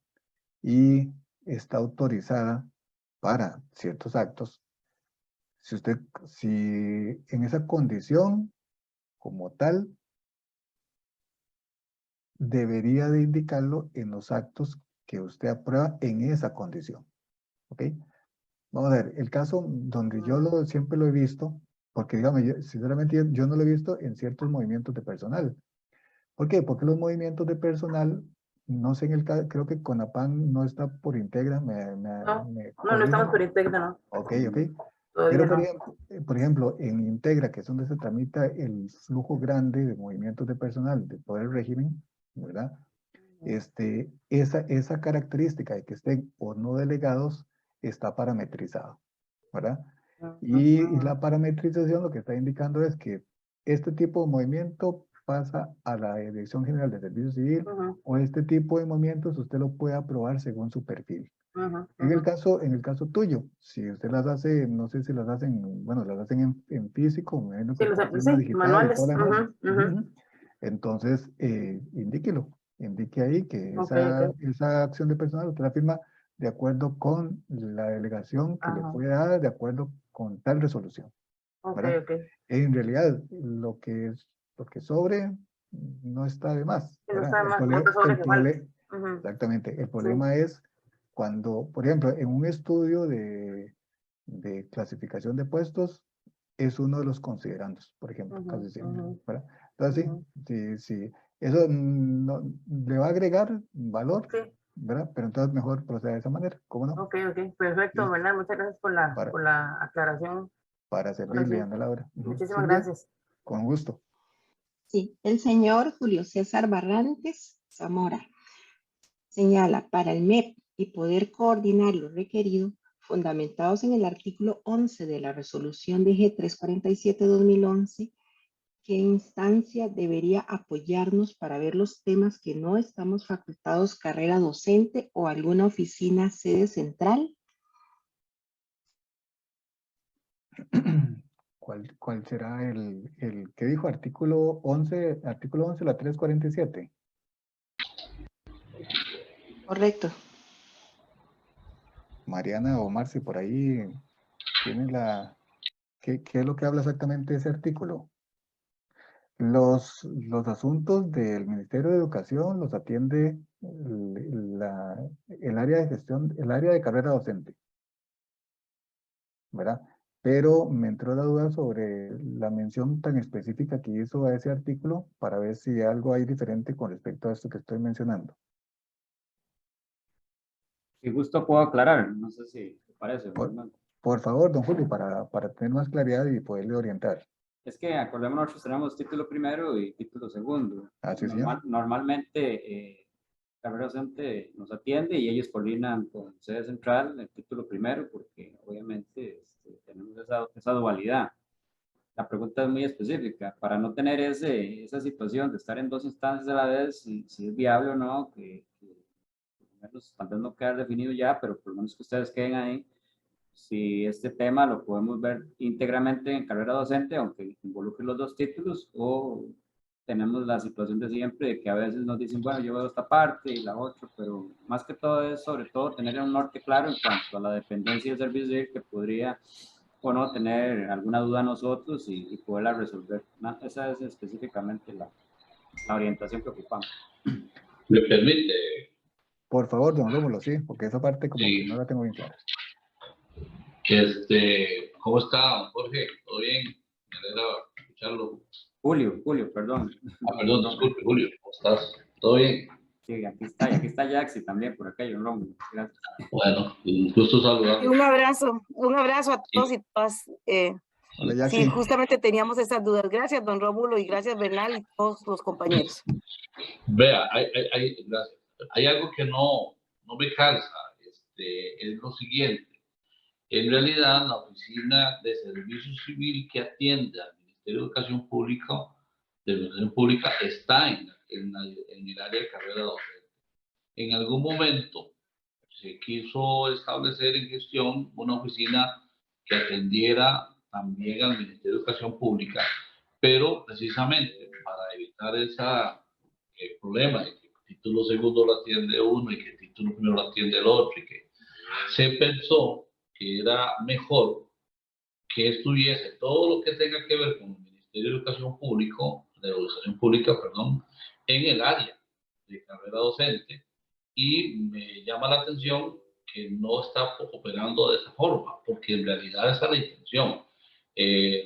y está autorizada para ciertos actos, si en esa condición como tal, debería de indicarlo en los actos que usted aprueba en esa condición, ¿ok? Vamos a ver, el caso donde yo siempre lo he visto, porque digamos, sinceramente yo no lo he visto en ciertos movimientos de personal. ¿Por qué? Porque los movimientos de personal, no sé en el caso, creo que CONAPAN no está por Integra, No estamos por Integra, no. Ok. Todavía Pero por ejemplo, en Integra, que es donde se tramita el flujo grande de movimientos de personal de todo el régimen, ¿verdad? Esa característica de que estén o no delegados está parametrizado, ¿verdad? Y la parametrización lo que está indicando es que este tipo de movimiento pasa a la Dirección General de Servicio Civil o este tipo de movimientos usted lo puede aprobar según su perfil. En el caso tuyo, si usted las hace, no sé si las hacen, bueno, las hacen en físico, me imagino que por firma digital y manuales. todo lo demás. Entonces, indique ahí que esa acción de personal usted la firma de acuerdo con la delegación que le fue dada, de acuerdo con tal resolución. ¿Verdad? En realidad, lo que sobre no está de más. No está de más, Exactamente. El problema es cuando, por ejemplo, en un estudio de clasificación de puestos, es uno de los considerandos, por ejemplo, casi siempre. ¿Verdad? Entonces, sí, eso le va a agregar valor, ¿verdad? Pero entonces mejor proceder de esa manera, ¿cómo no? Ok, perfecto, ¿verdad? Muchas gracias por la aclaración. Para servirle, Ana Laura. Muchísimas gracias. Con gusto. Sí, el señor Julio César Barrantes Zamora señala, para el MEP y poder coordinar lo requerido, fundamentados en el artículo 11 de la resolución de G347-2011, ¿qué instancia debería apoyarnos para ver los temas que no estamos facultados carrera docente o alguna oficina sede central? ¿Cuál será el que dijo artículo 11, la 347? Correcto. Mariana o Marci, por ahí tienen ¿qué es lo que habla exactamente ese artículo? Los asuntos del Ministerio de Educación los atiende el área de gestión, el área de carrera docente, ¿verdad? Pero me entró la duda sobre la mención tan específica que hizo a ese artículo para ver si algo hay diferente con respecto a esto que estoy mencionando. Si gusto puedo aclarar, no sé si te parece. Por favor, don Julio, para tener más claridad y poderle orientar. Es que acordémonos, nosotros tenemos título primero y título segundo. Sí, señor. Normalmente, carrera docente nos atiende y ellos coordinan con sede central el título primero porque obviamente tenemos esa dualidad. La pregunta es muy específica, para no tener esa situación de estar en dos instancias a la vez, si es viable o no, que tal vez no queda definido ya, pero por lo menos que ustedes queden ahí, si este tema lo podemos ver íntegramente en carrera docente, aunque involucre los dos títulos, o tenemos la situación de siempre, de que a veces nos dicen, bueno, yo veo esta parte y la otra, pero más que todo es sobre todo tener un norte claro en cuanto a la dependencia del servicio que podría o no tener alguna duda nosotros y poderla resolver. Esa es específicamente la orientación que ocupamos. ¿Me permite? Por favor, don Rómulo, sí, porque esa parte como Sí. que no la tengo bien clara. ¿Cómo está, Jorge? ¿Todo bien? Me alegra escucharlo. Julio, perdón. Perdón, disculpe, Julio, ¿cómo estás? ¿Todo bien? Sí, aquí está Jaxi también por acá, John Rómulo. Gracias. Bueno, un gusto saludarlo. Un abrazo a todos y todas. Hola, Jaxi. Sí, justamente teníamos esas dudas. Gracias, don Rómulo, y gracias, Bernal, y todos los compañeros. Vea, gracias. Hay algo que no me calza, es lo siguiente. En realidad, la Oficina de Servicio Civil que atiende al Ministerio de Educación Pública está en el área de carrera docente. En algún momento se quiso establecer en gestión una oficina que atendiera también al Ministerio de Educación Pública, pero precisamente para evitar ese problema de que el título segundo lo atiende uno y que el título primero lo atiende el otro, y que se pensó que era mejor que estuviese todo lo que tenga que ver con el Ministerio de Educación Pública, en el área de carrera docente, y me llama la atención que no está operando de esa forma, porque en realidad esa es la intención.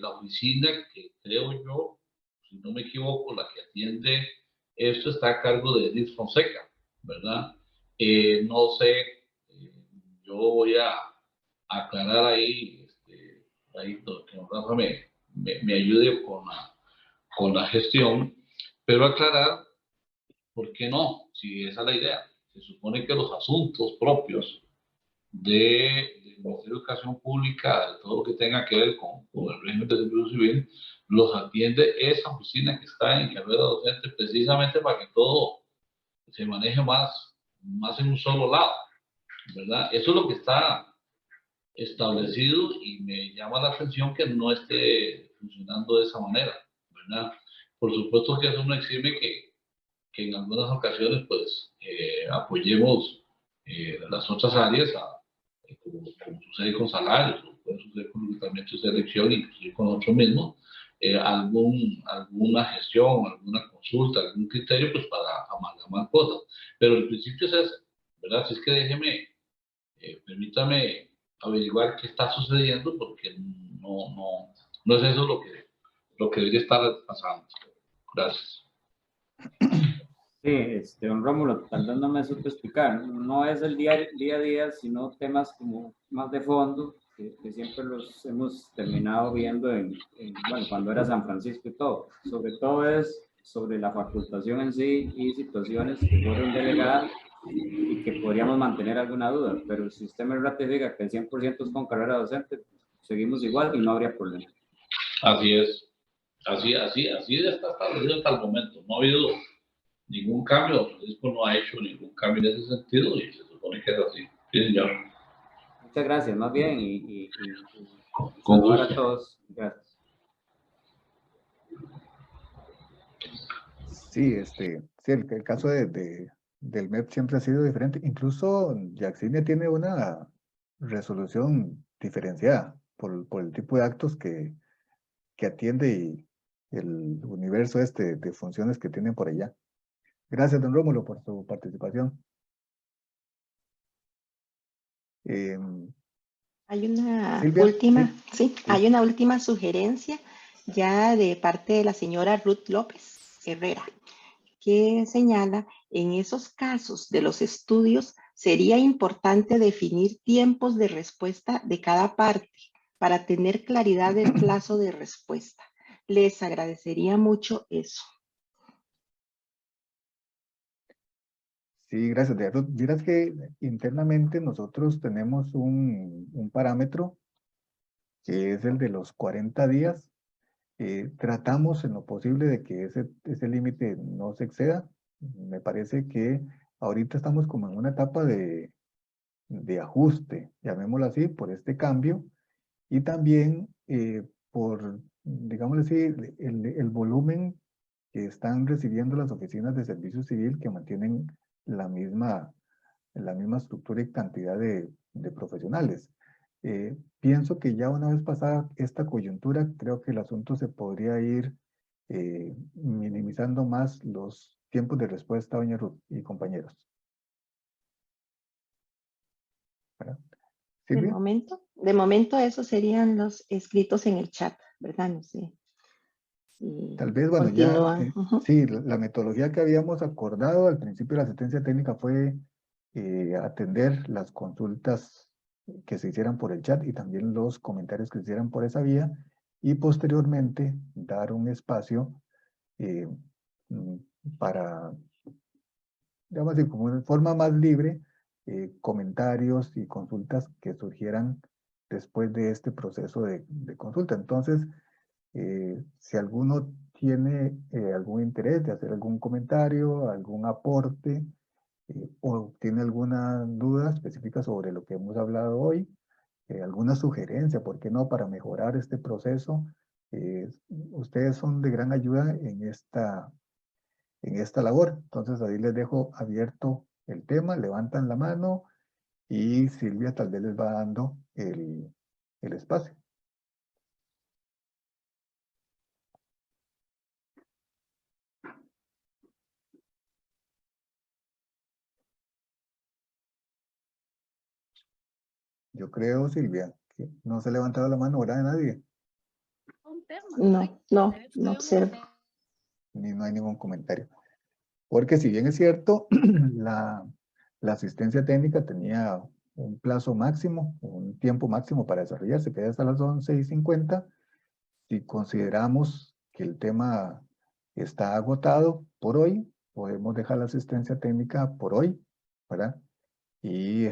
La oficina que creo yo, si no me equivoco, la que atiende esto está a cargo de Edith Fonseca, ¿verdad? No sé, yo voy a aclarar ahí, que don Rafa me ayude con la gestión, pero aclarar por qué no, si esa es la idea. Se supone que los asuntos propios del Ministerio de Educación Pública, de todo lo que tenga que ver con el régimen de servicio civil, los atiende esa oficina que está en carrera docente, precisamente para que todo se maneje más en un solo lado, ¿verdad? Eso es lo que está establecido y me llama la atención que no esté funcionando de esa manera, ¿verdad? Por supuesto que eso no exime que en algunas ocasiones pues apoyemos las otras áreas, como sucede con salarios, o puede suceder con reclutamiento de selección, inclusive con nosotros mismos, alguna gestión, alguna consulta, algún criterio, pues para amalgamar cosas. Pero el principio es ese, ¿verdad? Así es que permítame averiguar qué está sucediendo, porque no es eso lo que debería estar pasando. Gracias. Sí, don Rómulo, tal vez no me supe explicar. No es el día a día, sino temas como más de fondo, que siempre los hemos terminado viendo bueno, cuando era San Francisco y todo. Sobre todo es sobre la facultación en sí y situaciones que fueron delegadas y que podríamos mantener alguna duda. Pero si usted me ratifica que el 100% es con carrera docente, seguimos igual y no habría problema. Así es. Así está establecido hasta el momento. No ha habido ningún cambio. Francisco no ha hecho ningún cambio en ese sentido y se supone que es así. Sí, señor. Muchas gracias, más bien, y con gusto a todos. Gracias. Sí, el caso del MEP siempre ha sido diferente. Incluso Jaxinia tiene una resolución diferenciada por el tipo de actos que atiende y el universo de funciones que tienen por allá. Gracias, don Rómulo, por su participación. Hay una Silvia, última, sí. Hay una última sugerencia ya de parte de la señora Ruth López Herrera, que señala, en esos casos de los estudios sería importante definir tiempos de respuesta de cada parte para tener claridad del plazo de respuesta. Les agradecería mucho eso. Sí, gracias. Dirás que internamente nosotros tenemos un parámetro que es el de los 40 días. Tratamos en lo posible de que ese límite no se exceda. Me parece que ahorita estamos como en una etapa de ajuste, llamémoslo así, por este cambio y también por, digámoslo así, el volumen que están recibiendo las oficinas de servicio civil, que mantienen la misma estructura y cantidad de profesionales. Pienso que ya una vez pasada esta coyuntura, creo que el asunto se podría ir minimizando más los tiempos de respuesta, doña Ruth y compañeros. ¿Verdad? De momento esos serían los escritos en el chat, ¿verdad? No sé. Tal vez, bueno, ya, sí, la metodología que habíamos acordado al principio de la asistencia técnica fue atender las consultas que se hicieran por el chat y también los comentarios que se hicieran por esa vía, y posteriormente dar un espacio para, digamos así, como de forma más libre, comentarios y consultas que surgieran después de este proceso de consulta. Entonces, si alguno tiene algún interés de hacer algún comentario, algún aporte, o tiene alguna duda específica sobre lo que hemos hablado hoy, alguna sugerencia, ¿por qué no?, para mejorar este proceso, ustedes son de gran ayuda en esta labor. Entonces ahí les dejo abierto el tema, levantan la mano y Silvia tal vez les va dando el espacio. Yo creo, Silvia, que no se ha levantado la mano ahora de nadie. No observo. Ni no hay ningún comentario. Porque si bien es cierto, la asistencia técnica tenía un plazo máximo, un tiempo máximo para desarrollarse, que es hasta las 11:50. Si consideramos que el tema está agotado por hoy, podemos dejar la asistencia técnica por hoy, ¿verdad? Y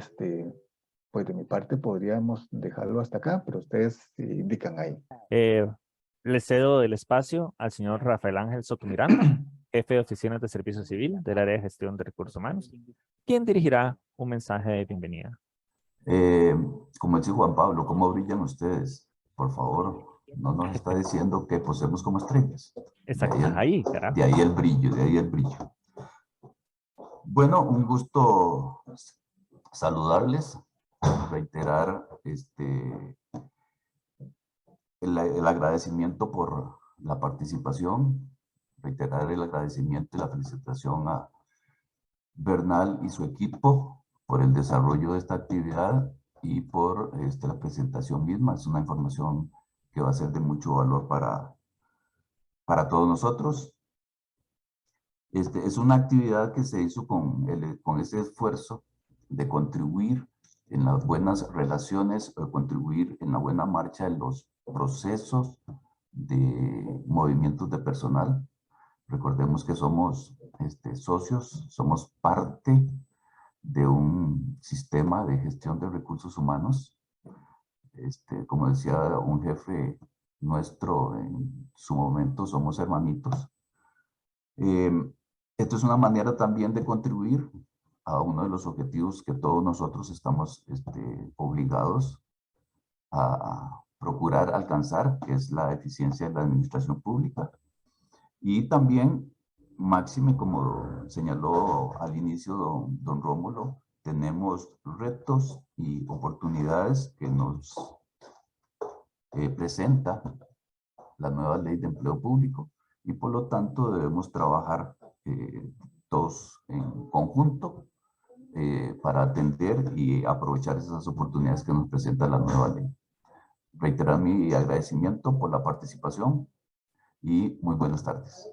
pues de mi parte podríamos dejarlo hasta acá, pero ustedes indican ahí. Le cedo el espacio al señor Rafael Ángel Soto Miranda, jefe de oficinas de servicio civil del área de gestión de recursos humanos, quien dirigirá un mensaje de bienvenida. Como dice Juan Pablo, ¿cómo brillan ustedes? Por favor, no nos está diciendo que posemos como estrellas. Exacto, ahí, carajo. De ahí el brillo, de ahí el brillo. Bueno, un gusto saludarles, reiterar el agradecimiento por la participación, reiterar el agradecimiento y la felicitación a Bernal y su equipo por el desarrollo de esta actividad y por la presentación misma. Es una información que va a ser de mucho valor para todos nosotros. Es una actividad que se hizo con ese esfuerzo de contribuir en las buenas relaciones, contribuir en la buena marcha de los procesos de movimientos de personal. Recordemos que somos socios, somos parte de un sistema de gestión de recursos humanos. Como decía un jefe nuestro en su momento, somos hermanitos. Esto es una manera también de contribuir a uno de los objetivos que todos nosotros estamos obligados a procurar alcanzar, que es la eficiencia de la administración pública. Y también, máxime, como señaló al inicio don Rómulo, tenemos retos y oportunidades que nos presenta la nueva ley de empleo público, y por lo tanto debemos trabajar todos en conjunto para atender y aprovechar esas oportunidades que nos presenta la nueva ley. Reiterar mi agradecimiento por la participación y muy buenas tardes.